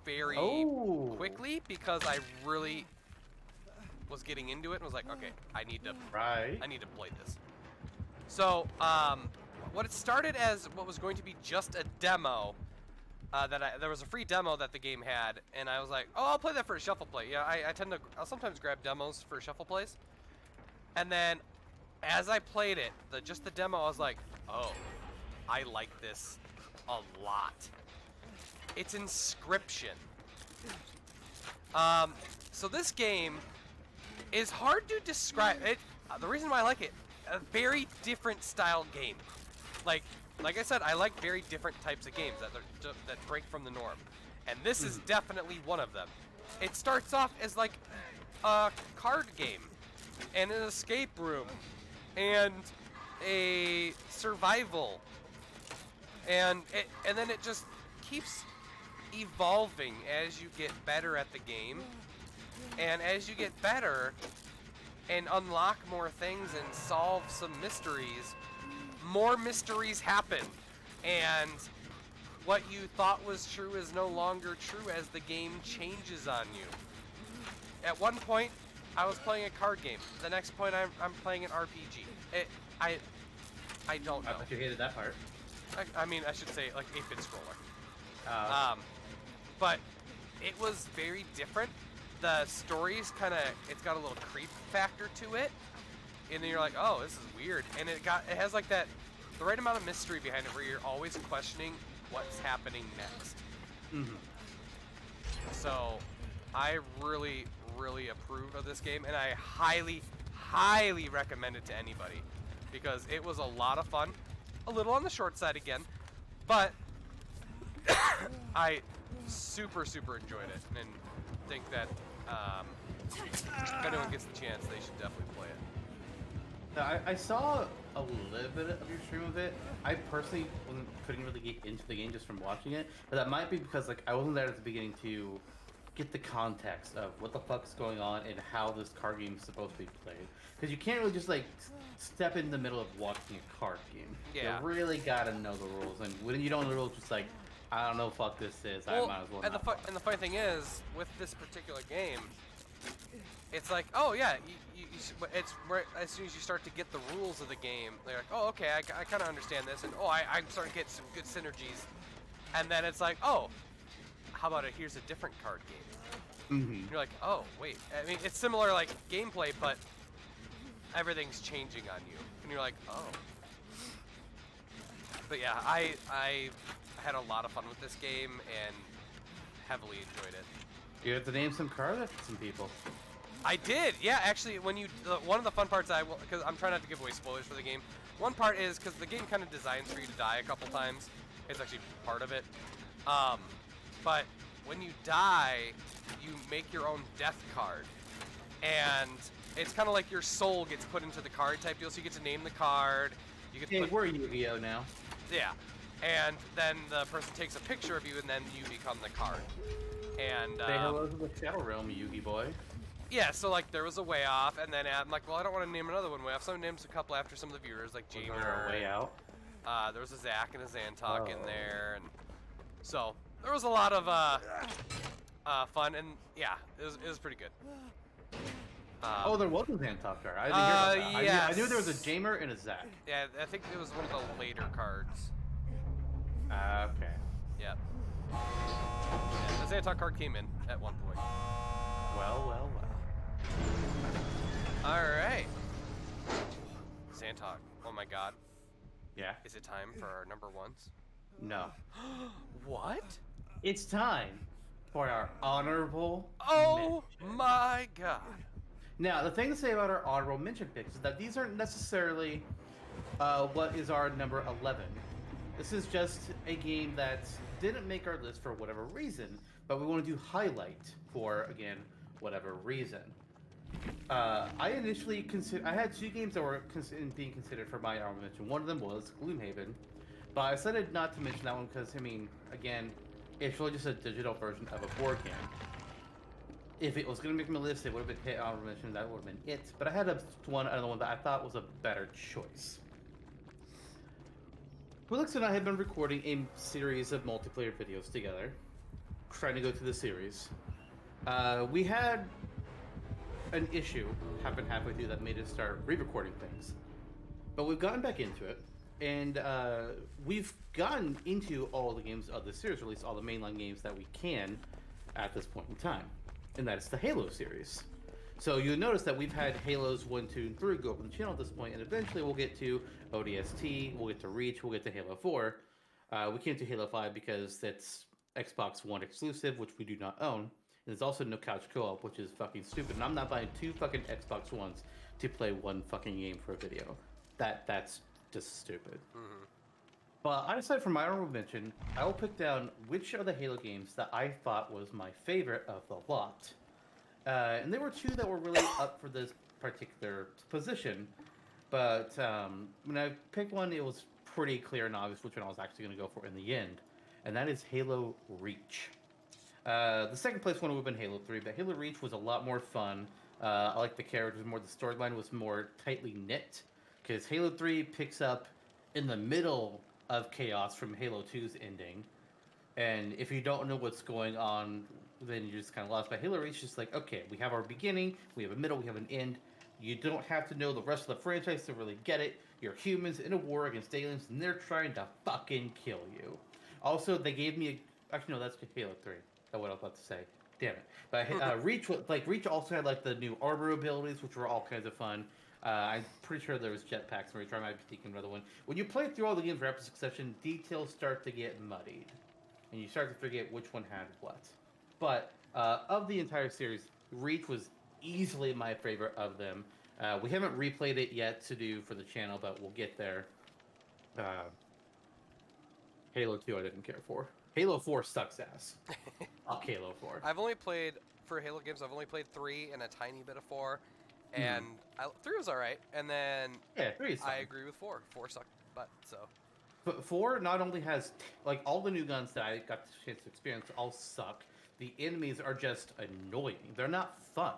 very quickly because I really was getting into it and was like, okay, I need to play this. So what it started as what was going to be just a demo. There was a free demo that the game had, and I was like, oh, I'll play that for a shuffle play. Yeah, I'll sometimes grab demos for shuffle plays. And then, as I played it, just the demo, I was like, oh, I like this a lot. It's Inscription. So this game is hard to describe. The reason why I like it, a very different style game. Like I said, I like very different types of games that break from the norm, and this is definitely one of them. It starts off as like a card game, and an escape room, and a survival, and then it just keeps evolving as you get better at the game, and as you get better and unlock more things and solve some mysteries, more mysteries happen, and what you thought was true is no longer true as the game changes on you. At one point, I was playing a card game. The next point, I'm playing an RPG. I don't know. I bet you hated that part. I mean, I should say like 8-bit scroller. But it was very different. The story's it's got a little creep factor to it. And then you're like, oh, this is weird. And it has like the right amount of mystery behind it where you're always questioning what's happening next. So I really, really approve of this game, and I highly, highly recommend it to anybody because it was a lot of fun. A little on the short side again, but I super, super enjoyed it and think that if anyone gets the chance, they should definitely play it. Now, I saw a little bit of your stream of it. I personally couldn't really get into the game just from watching it, but that might be because like I wasn't there at the beginning to get the context of what the fuck's going on and how this card game is supposed to be played. Because you can't really just like step in the middle of watching a card game. Yeah. You really gotta know the rules, and when you don't know the rules, just like I don't know what fuck this is. Well, I might as well. And the funny thing is, with this particular game, it's like, oh yeah, it's right as soon as you start to get the rules of the game, they're like, oh okay, I kind of understand this, and oh I'm starting to get some good synergies, and then it's like, oh, how about it? Here's a different card game. You're like, oh wait, I mean it's similar like gameplay, but everything's changing on you, and you're like, oh. But yeah, I had a lot of fun with this game and heavily enjoyed it. You have to name some cards after some people. I did, yeah. Actually, when one of the fun parts because I'm trying not to give away spoilers for the game. One part is because the game kind of designs for you to die a couple times. It's actually part of it. But when you die, you make your own death card, and it's kind of like your soul gets put into the card type deal. So you get to name the card. You get to hey, we're Yu-Gi-Oh now. Yeah, and then the person takes a picture of you, and then you become the card. And say hello to the Shadow Realm, Yugi boy. Yeah, so like there was a Way Off, and then I'm like, well, I don't want to name another one Way Off, so I named a couple after some of the viewers, like Jamer. Was there a Way Out? There was a Zach and a Zantok in there, and so there was a lot of fun, and yeah, it was pretty good. Oh, there was a Zantok card. I didn't hear about that. Yes. I knew there was a Jamer and a Zach. Yeah, I think it was one of the later cards. Okay. Yep. Yeah, the Zantok card came in at one point. Well. Alright. Zantok. Oh my god. Yeah. Is it time for our number ones? No. What? It's time for our honorable Oh mention. my god. Now, the thing to say about our honorable mention picks is that these aren't necessarily what is our number 11. This is just a game that didn't make our list for whatever reason, but we want to do highlight for, again, whatever reason. I initially I had two games that were being considered for my honorable mention. One of them was Gloomhaven, but I decided not to mention that one because, I mean, again, It's really just a digital version of a board game. If it was going to make my list, it would have been hit honorable mention. That would have been it. But I had another one that I thought was a better choice. Deluxe and I have been recording a series of multiplayer videos together, trying to go through the series. We had an issue happen halfway through that made us start re-recording things, but we've gotten back into it, and we've gotten into all the games of the series, or at least all the mainline games that we can at this point in time, and that is the Halo series. So you'll notice that we've had Halos 1, 2, and 3 go up on the channel at this point, and eventually we'll get to ODST, we'll get to Reach, we'll get to Halo 4. We can't do Halo 5 because that's Xbox One exclusive, which we do not own. And there's also no couch co-op, which is fucking stupid. And I'm not buying 2 fucking Xbox Ones to play 1 fucking game for a video. That's just stupid. Mm-hmm. But I decided for my honorable mention, I will pick down which are the Halo games that I thought was my favorite of the lot. And there were 2 that were really up for this particular position. But when I picked one, it was pretty clear and obvious which one I was actually going to go for in the end. And that is Halo Reach. The second place one would have been Halo 3, but Halo Reach was a lot more fun. I liked the characters more. The storyline was more tightly knit. Because Halo 3 picks up in the middle of chaos from Halo 2's ending. And if you don't know what's going on, then you're just kind of lost. But Halo Reach is just like, okay, we have our beginning, we have a middle, we have an end. You don't have to know the rest of the franchise to really get it. You're humans in a war against aliens, and they're trying to fucking kill you. Also, they gave me actually, no, that's Halo 3. That's what I was about to say. Damn it. But Reach also had like the new armor abilities, which were all kinds of fun. I'm pretty sure there was jetpacks in Reach. I might be thinking another one. When you play through all the games in rapid succession, details start to get muddied, and you start to forget which one had what. But of the entire series, Reach was easily my favorite of them. We haven't replayed it yet to do for the channel, but we'll get there. Halo 2 I didn't care for. Halo 4 sucks ass. Fuck Halo 4. I've only played, for Halo games, I've only played 3 and a tiny bit of 4. And 3 was alright. And then yeah, 3 is fine. I agree with 4. 4 sucked butt, so. But 4 not only has, like, all the new guns that I got the chance to experience all suck. The enemies are just annoying. They're not fun.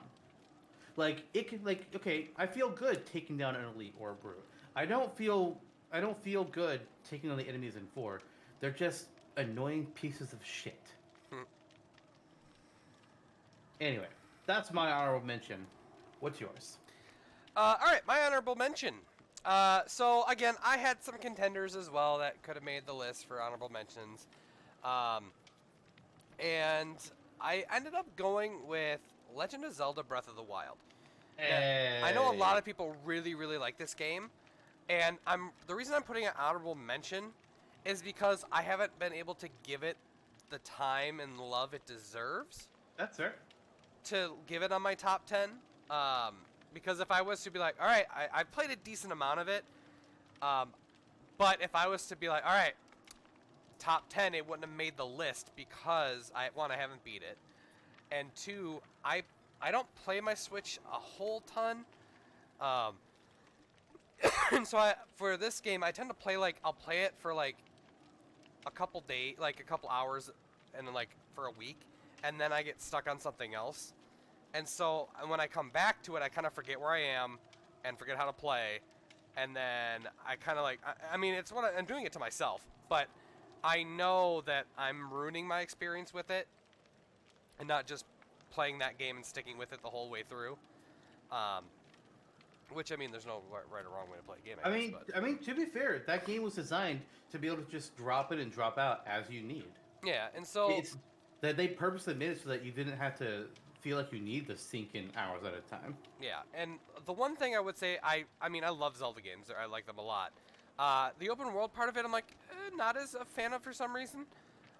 Like, it can, like, okay, I feel good taking down an elite or a brute. I don't feel good taking on the enemies in 4. They're just annoying pieces of shit. Anyway, that's my honorable mention. What's yours? Alright, my honorable mention. So, again, I had some contenders as well that could have made the list for honorable mentions. And I ended up going with Legend of Zelda Breath of the Wild. Hey. Now, I know a lot of people really, really like this game. And the reason I'm putting an honorable mention is because I haven't been able to give it the time and love it deserves. That's fair. To give it on my top 10. Because if I was to be like, all right, I played a decent amount of it. But if I was to be like, all right, top 10, it wouldn't have made the list because, one, I haven't beat it. And 2, I don't play my Switch a whole ton. And so for this game, I tend to play, like, I'll play it for, like, a couple days, like, a couple hours, and then, like, for a week. And then I get stuck on something else. And so when I come back to it, I kind of forget where I am and forget how to play. And then I kind of like, I mean, it's what I'm doing it to myself, but I know that I'm ruining my experience with it and not just playing that game and sticking with it the whole way through. Which, I mean, there's no right or wrong way to play a game. I mean, to be fair, that game was designed to be able to just drop it and drop out as you need. Yeah, and so it's that they purposely made it so that you didn't have to feel like you need to sink in hours at a time. Yeah, and the one thing I would say, I mean, I love Zelda games. I like them a lot. The open world part of it, I'm like, not as a fan of for some reason.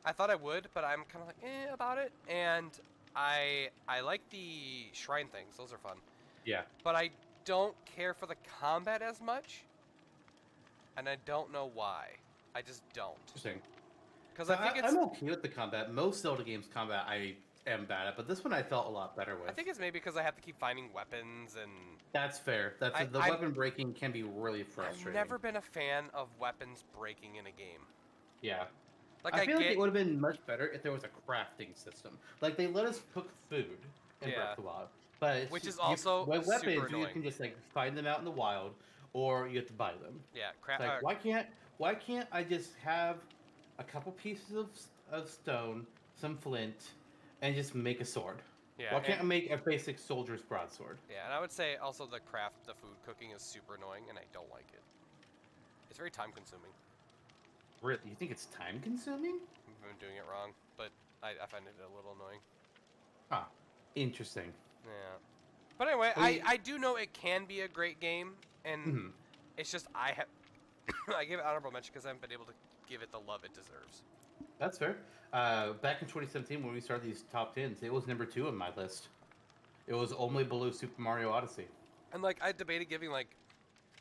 I thought I would, but I'm kind of like, about it. And I like the shrine things. Those are fun. Yeah. But I don't care for the combat as much. And I don't know why. I just don't. Interesting. Because I think I'm okay with the combat. Most Zelda games combat I am bad at, but this one I felt a lot better with. I think it's maybe because I have to keep finding weapons and... That's fair. The weapon breaking can be really frustrating. I've never been a fan of weapons breaking in a game. Yeah. Like I feel like it would have been much better if there was a crafting system. Like they let us cook food in Breath of the Wild, but which is also with super weapons you annoying. can just like find them out in the wild, or you have to buy them. Yeah, It's like why can't I just have a couple pieces of stone, some flint, and just make a sword? yeah, Why can't I make a basic soldier's broadsword? yeah, and I would say also the food cooking is super annoying, and I don't like it. It's very time consuming. Really? You think it's time consuming? I've been doing it wrong, but I find it a little annoying. Ah, interesting. Yeah. But anyway, Well, I do know it can be a great game, and it's just I have I give it honorable mention because I haven't been able to give it the love it deserves. That's fair. Back in 2017, when we started these top 10s, it was number 2 on my list. It was only below Super Mario Odyssey. And like I debated giving like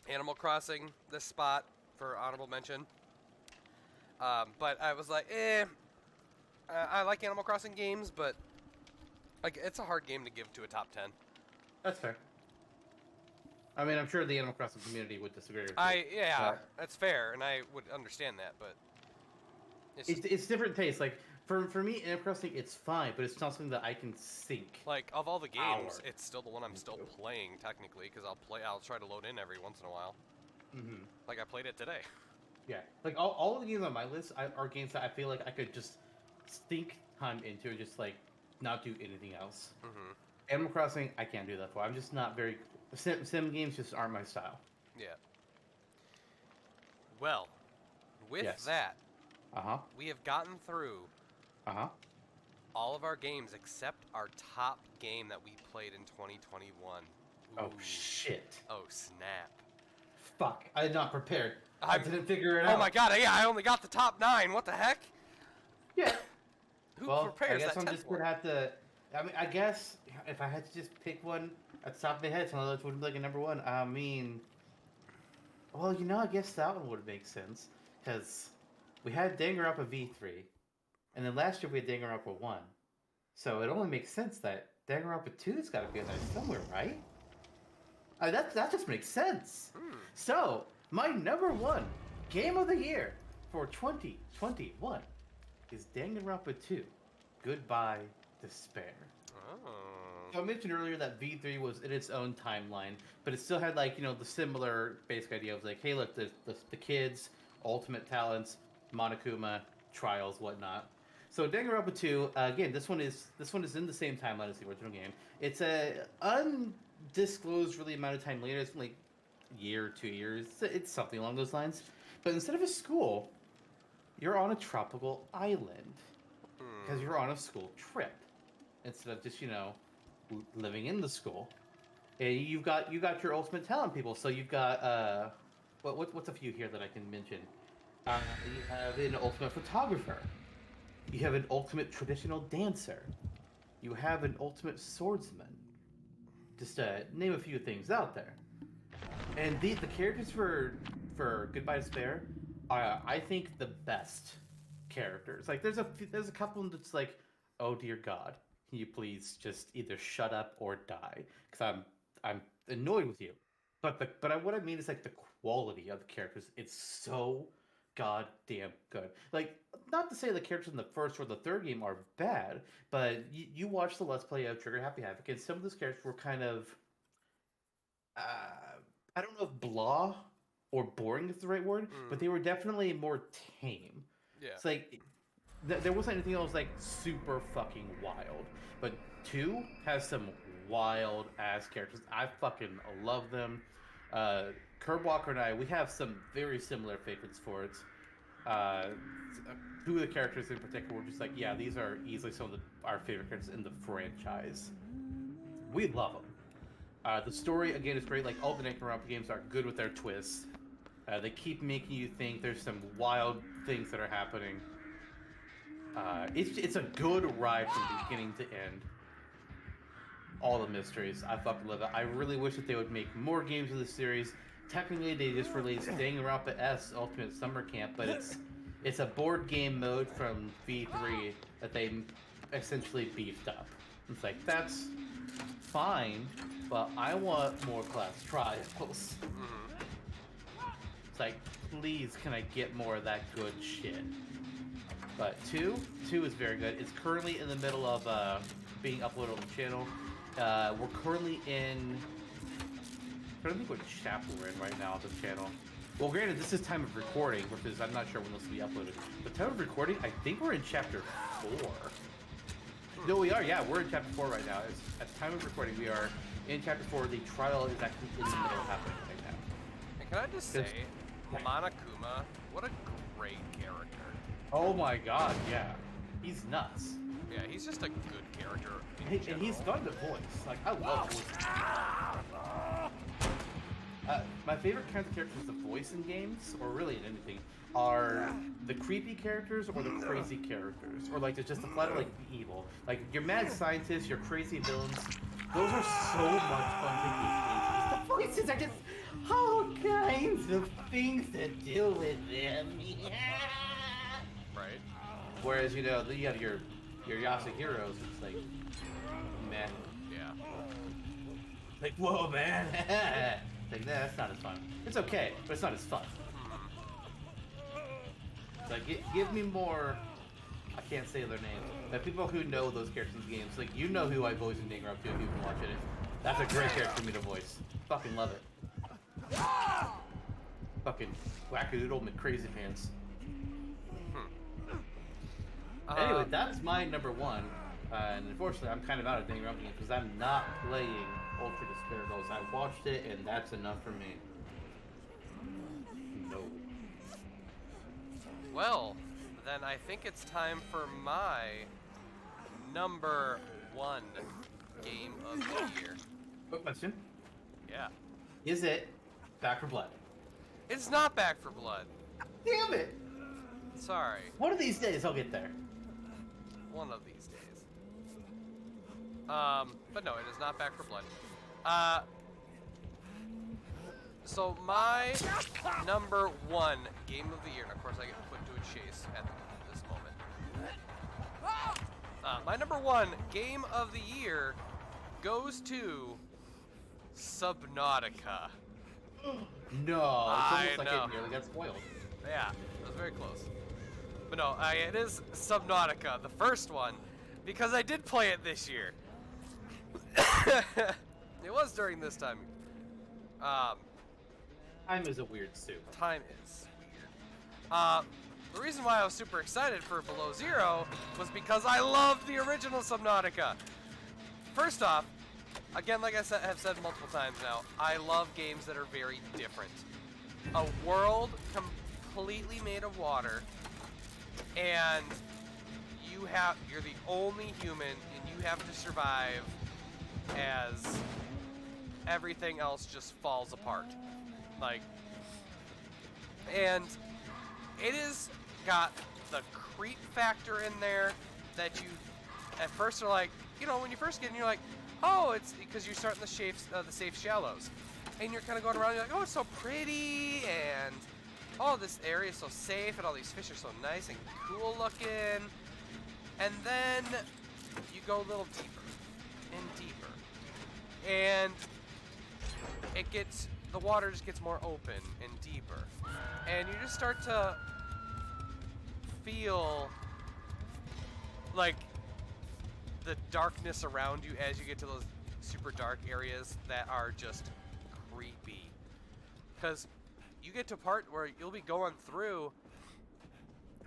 Animal Crossing this spot for honorable mention, but I was like, I like Animal Crossing games, but like it's a hard game to give to a top 10. That's fair. I mean, I'm sure the Animal Crossing community would disagree with you. That's fair, and I would understand that, but it's different tastes. Like for me, Animal Crossing, it's fine, but it's not something that I can sink. Like of all the games, it's still the one I'm still playing technically because I'll try to load in every once in a while. Like I played it today. Yeah, like all of the games on my list are games that I feel like I could just sink time into and just like not do anything else. Animal Crossing, I can't do that for. I'm just not very. Sim games just aren't my style. Yeah. Well, with that, we have gotten through all of our games except our top game that we played in 2021. Ooh. Oh shit! Oh snap! Fuck! I'm not prepared. I didn't figure it out. Oh my god! Yeah, I only got the top 9. What the heck? Yeah. Who I prepares guess that I'm just gonna have to. I mean, I guess if I had to just pick one at the top of my head, some of those would be like a number 1. I mean, well, I guess that one would make sense because we had Danganronpa V3, and then last year we had Danganronpa 1, so it only makes sense that Danganronpa 2's got to be in there somewhere, right? That just makes sense. So my number 1 game of the year for 2021 is Danganronpa 2. Goodbye, Despair. Oh. So I mentioned earlier that V3 was in its own timeline, but it still had like the similar basic idea of like, hey, look, the kids, ultimate talents, Monokuma, trials, whatnot. So Danganronpa 2, again, this one is in the same timeline as the original game. It's a undisclosed really amount of time later. It's like a year, 2 years. It's something along those lines. But instead of a school, you're on a tropical island because you're on a school trip instead of just living in the school. And you've got your ultimate talent people. So you've got what's a few here that I can mention? You have an ultimate photographer. You have an ultimate traditional dancer. You have an ultimate swordsman. Just to name a few things out there. And the characters for Goodbye Despair are, I think, the best characters. Like there's a couple that's like, oh dear God, can you please just either shut up or die? Because I'm annoyed with you. But what I mean is like the quality of the characters. It's so goddamn good. Like, not to say the characters in the first or the third game are bad, but you watch the Let's Play of Trigger Happy Havoc, and some of those characters were kind of, I don't know if blah or boring is the right word, but they were definitely more tame. Yeah. It's like, there wasn't anything that was like super fucking wild, but 2 has some wild ass characters. I fucking love them. Curb Walker and I, we have some very similar favorites for it. 2 of the characters in particular were just like, yeah, these are easily some of our favorite characters in the franchise. We love them. The story, again, is great. Like, all the Danganronpa games are good with their twists. They keep making you think there's some wild things that are happening. It's a good ride from beginning to end. All the mysteries. I fucking love it. I really wish that they would make more games of the series. Technically, they just released Danganronpa S Ultimate Summer Camp, but it's a board game mode from V3 that they essentially beefed up. It's like, that's fine, but I want more class trials. It's like, please, can I get more of that good shit? But two is very good. It's currently in the middle of being uploaded on the channel. We're currently in. I'm trying to think what chapter we're in right now on this channel. Well, granted, this is time of recording, which is I'm not sure when this will be uploaded. But time of recording, I think we're in chapter 4. No, we are. Yeah, we're in chapter 4 right now. At the time of recording, we are in chapter 4. The trial is actually in the middle of happening right now. And can I just say, Monokuma, what a great character. Oh my god, yeah. He's nuts. Yeah, he's just a good character. And he's got the voice. Like, I love voices. My favorite kinds of characters, the voice in games, or really in anything, are the creepy characters or the crazy characters. Or like, just the flat out like the evil. Like, your mad scientists, your crazy villains, those are so much fun to engage. The voices are just all kinds of things to do with them. Right. Whereas, you know, you have your Yasuhiros, it's like, meh. Yeah. Like, whoa, man. Like, nah, that's not as fun. It's okay, but it's not as fun. It's like, give me more. I can't say their names. But people who know those characters in games, like, you know who I voice in Danganronpa if you've been watching it. That's a great character for me to voice. Fucking love it. Fucking wackadoodle McCrazy pants. Anyway, that's my number 1. And unfortunately, I'm kind of out of Danganronpa because I'm not playing Ultra Despair Ghost. I watched it, and that's enough for me. No. Well, then I think it's time for my number 1 game of the year. Quick question. Yeah. Is it Back 4 Blood? It's not Back 4 Blood. Damn it! Sorry. One of these days, I'll get there. One of these days. But no, it is not Back 4 Blood. So my number 1 game of the year, and of course I get put to a chase at this moment. My number 1 game of the year goes to Subnautica. No, it's almost like it nearly got spoiled. Yeah, it was very close. But no, it is Subnautica, the first one, because I did play it this year. It was during this time. Time is a weird soup. Time is weird. The reason why I was super excited for Below Zero was because I loved the original Subnautica. First off, again, like I have said multiple times now, I love games that are very different. A world completely made of water, and you're the only human, and you have to survive as everything else just falls apart. Like, and it has got the creep factor in there that you at first are like, you know, when you first get in, you're like, oh, it's because you start in the safe shallows, and you're kind of going around, you're like, oh, it's so pretty, and oh, this area is so safe, and all these fish are so nice and cool looking. And then you go a little deeper and deeper, and the water just gets more open and deeper, and you just start to feel like the darkness around you as you get to those super dark areas that are just creepy. Because you get to a part where you'll be going through,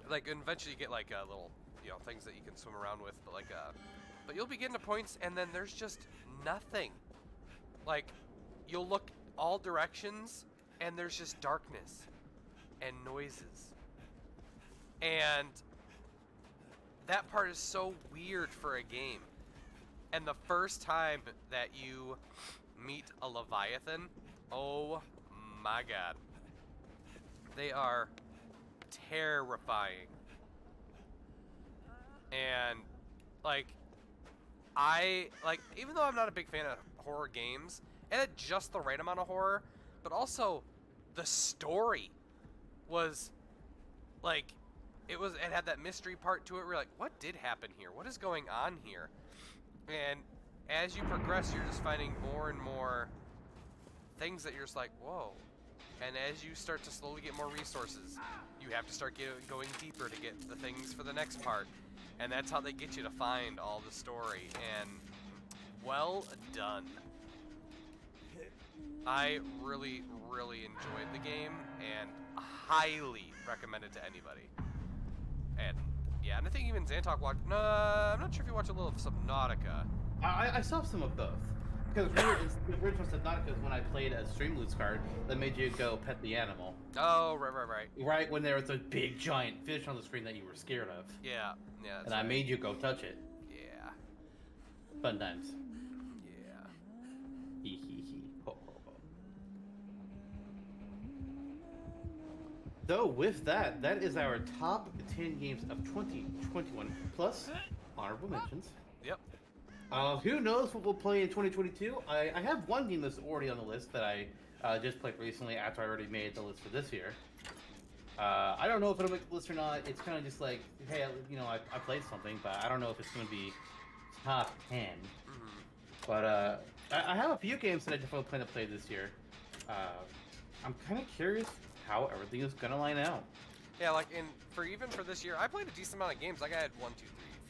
like, and eventually you get like a little, you know, things that you can swim around with, but like but you'll be getting to points and then there's just nothing. Like, you'll look all directions and there's just darkness and noises. And that part is so weird for a game. And the first time that you meet a Leviathan, oh my god. They are terrifying. And even though I'm not a big fan of horror games, it had just the right amount of horror, but also the story was like, it had that mystery part to it where you're like, what did happen here? What is going on here? And as you progress, you're just finding more and more things that you're just like, whoa, and as you start to slowly get more resources, you have to start going deeper to get the things for the next part. And that's how they get you to find all the story. And well done. I really, really enjoyed the game and highly recommend it to anybody. And yeah, and I think even Zantok watched. No, I'm not sure if you watched a little of Subnautica. I saw some of both. Because the original Subnautica is when I played a stream loot card that made you go pet the animal. Oh, right. Right when there was a big giant fish on the screen that you were scared of. Yeah. And I made you go touch it. Yeah. Fun times. Yeah. Hee hee hee. Ho ho ho. So with that, that is our top 10 games of 2021 plus honorable mentions. Yep. Who knows what we'll play in 2022? I have one game that's already on the list that I just played recently after I already made the list for this year. I don't know if it'll make the list or not. It's kind of just like, hey, you know, I played something, but I don't know if it's going to be top 10. Mm-hmm. But I have a few games that I definitely plan to play this year. I'm kind of curious how everything is going to line out. Yeah, like even for this year, I played a decent amount of games. Like I had 1, 2,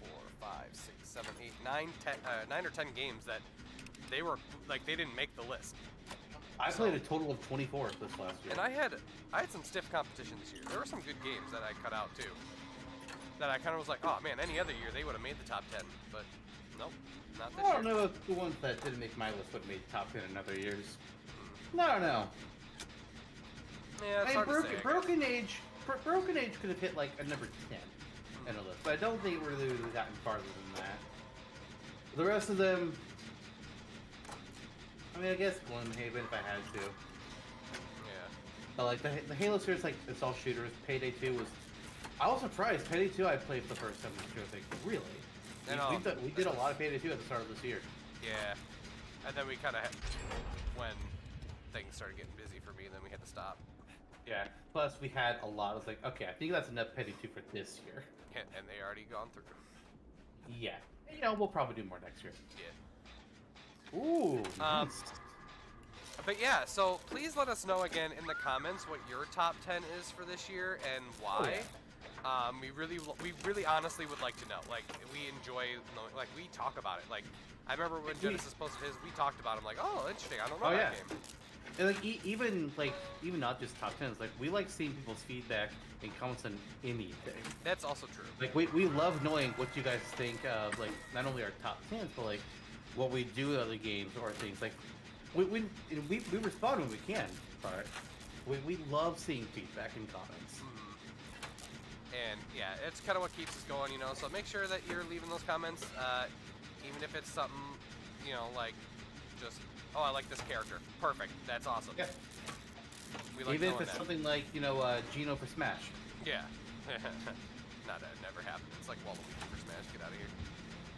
3, 4, 5, 6, 7, 8, 9, 10, 9 or 10 games that they were like they didn't make the list. I played a total of 24 this last year. And I had some stiff competition this year. There were some good games that I cut out too. That I kind of was like, oh man, any other year they would have made the top 10, but nope, not this year. I don't know if the ones that didn't make my list would have made top 10 in other years. I don't know. Yeah, it's hard to say, Broken Age could have hit like a number 10 in a list, but I don't think it really would have gotten farther than that. The rest of them, I mean, I guess Gloomhaven if I had to. Yeah. But like the Halo series, like it's all shooters. Payday 2 was. I was surprised. Payday 2 I played for the first time this year. I was like, really? We did a lot of Payday 2 at the start of this year. Yeah. And then we kind of, when things started getting busy for me, then we had to stop. Yeah. Plus we had a lot. I was like, okay, I think that's enough Payday 2 for this year. And they already gone through. Yeah. You know, we'll probably do more next year. Yeah. Ooh. Nice. But yeah, so please let us know again in the comments what your top 10 is for this year and why. Oh, yeah. We really honestly would like to know. Like, we enjoy, like, we talk about it. Like, I remember when Genesis posted his, we talked about it. I'm like, oh, interesting. I don't know that game. And like even not just top 10s, like we like seeing people's feedback and comments on anything. That's also true. Like we love knowing what you guys think of, like not only our top 10s, but like what we do with other games or things. Like we respond when we can, but we love seeing feedback and comments. And yeah, it's kind of what keeps us going, you know. So make sure that you're leaving those comments, even if it's something, you know, like just. Oh, I like this character. Perfect. That's awesome. Yeah. We like even if it's that. something like, you know, Gino for Smash. Yeah. Not that never happened. It's like Waluigi for Smash. Get out of here.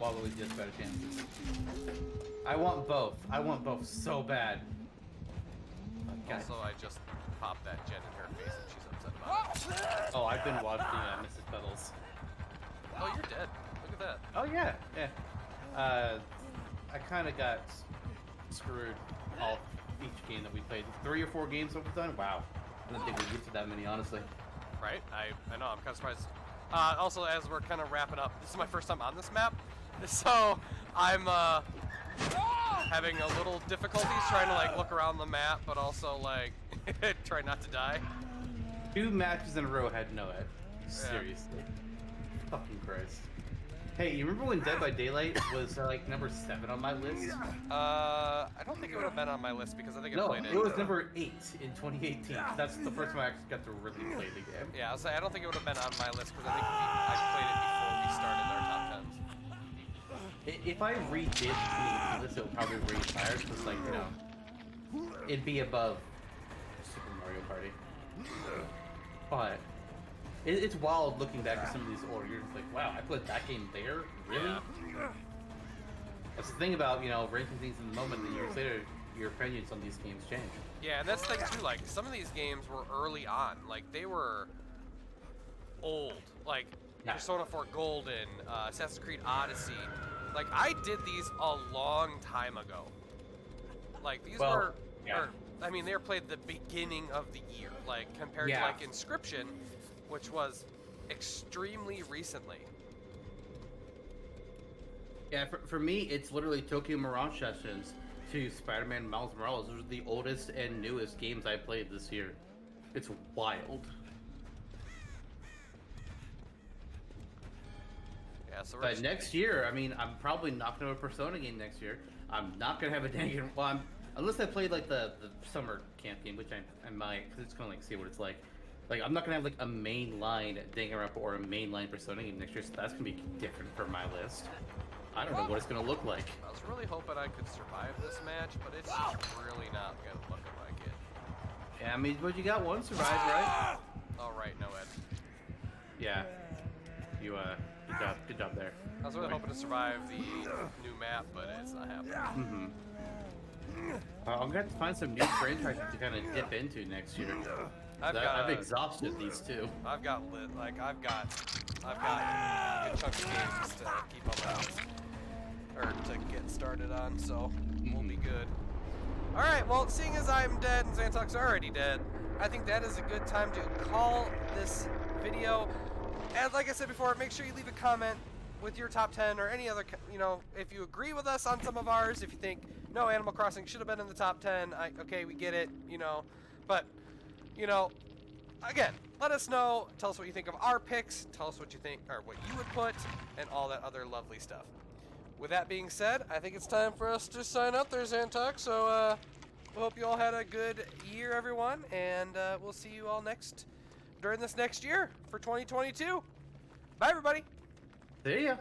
Waluigi just better chances. I want both. I want both so bad. Okay. Also, I just popped that Jen in her face and she's upset about it. Oh, I've been watching Mrs. Petals. Oh, you're dead. Look at that. Oh, yeah. Yeah. I kind of got screwed each game that we played. 3 or 4 games that we've done? Wow. I didn't think we'd get to that many, honestly. Right? I know, I'm kind of surprised. Also, as we're kind of wrapping up, this is my first time on this map, so I'm having a little difficulties trying to like look around the map, but also like try not to die. 2 matches in a row had no ed. Yeah. Seriously. Fucking Christ. Hey, you remember when Dead by Daylight was like number 7 on my list? I don't think it would have been on my list because I think I played it. No, it was number 8 in 2018. That's the first time I actually got to really play the game. Yeah, I was saying, I don't think it would have been on my list because I think I played it before we started our top 10s. If I redid the list, it would probably raise higher because, like, you know, it'd be above Super Mario Party. But it's wild looking back at some of these older years. Like, wow, I put that game there? Really? Yeah. That's the thing about, you know, ranking things in the moment. That years later, your opinions on these games change. Yeah, and that's the thing too. Like, some of these games were early on. Like, they were old. Like, Persona 4 Golden, Assassin's Creed Odyssey. Like, I did these a long time ago. Like, these were... I mean, they were played at the beginning of the year, like compared to Yeah. like Inscription, which was extremely recently. Yeah, for me, it's literally Tokyo Mirage Sessions to Spider-Man Miles Morales. Those are the oldest and newest games I played this year. It's wild. Yeah, so we're But just, next year, I mean, I'm probably not going to have a Persona game next year. I'm not going to have a Danganronpa. Well, unless I played like the summer camp game, which I might, because it's going to like see what it's like. Like, I'm not going to have like a mainline Danganronpa or a mainline Persona game next year, so that's going to be different for my list. I don't know what it's going to look like. I was really hoping I could survive this match, but it's just really not gonna look like it. Yeah, I mean, but you got one survive, right? All right, no Ed. Yeah. You, good job there. I was really hoping to survive the new map, but it's not happening. I'm going to have to find some new franchises to kind of dip into next year. I've exhausted these two. I've got a good chunk of games to keep up with, or to get started on, so we'll be good. All right, well, seeing as I'm dead and Zantok's already dead, I think that is a good time to call this video. And like I said before, make sure you leave a comment with your top 10 or any other, if you agree with us on some of ours, if you think, no, Animal Crossing should have been in the top 10, okay, we get it, but, again, let us know, tell us what you think of our picks, tell us what you think, or what you would put, and all that other lovely stuff. With that being said, I think it's time for us to sign up there, Zantok, so, we hope you all had a good year, everyone, and we'll see you all during this next year for 2022. Bye, everybody. See ya.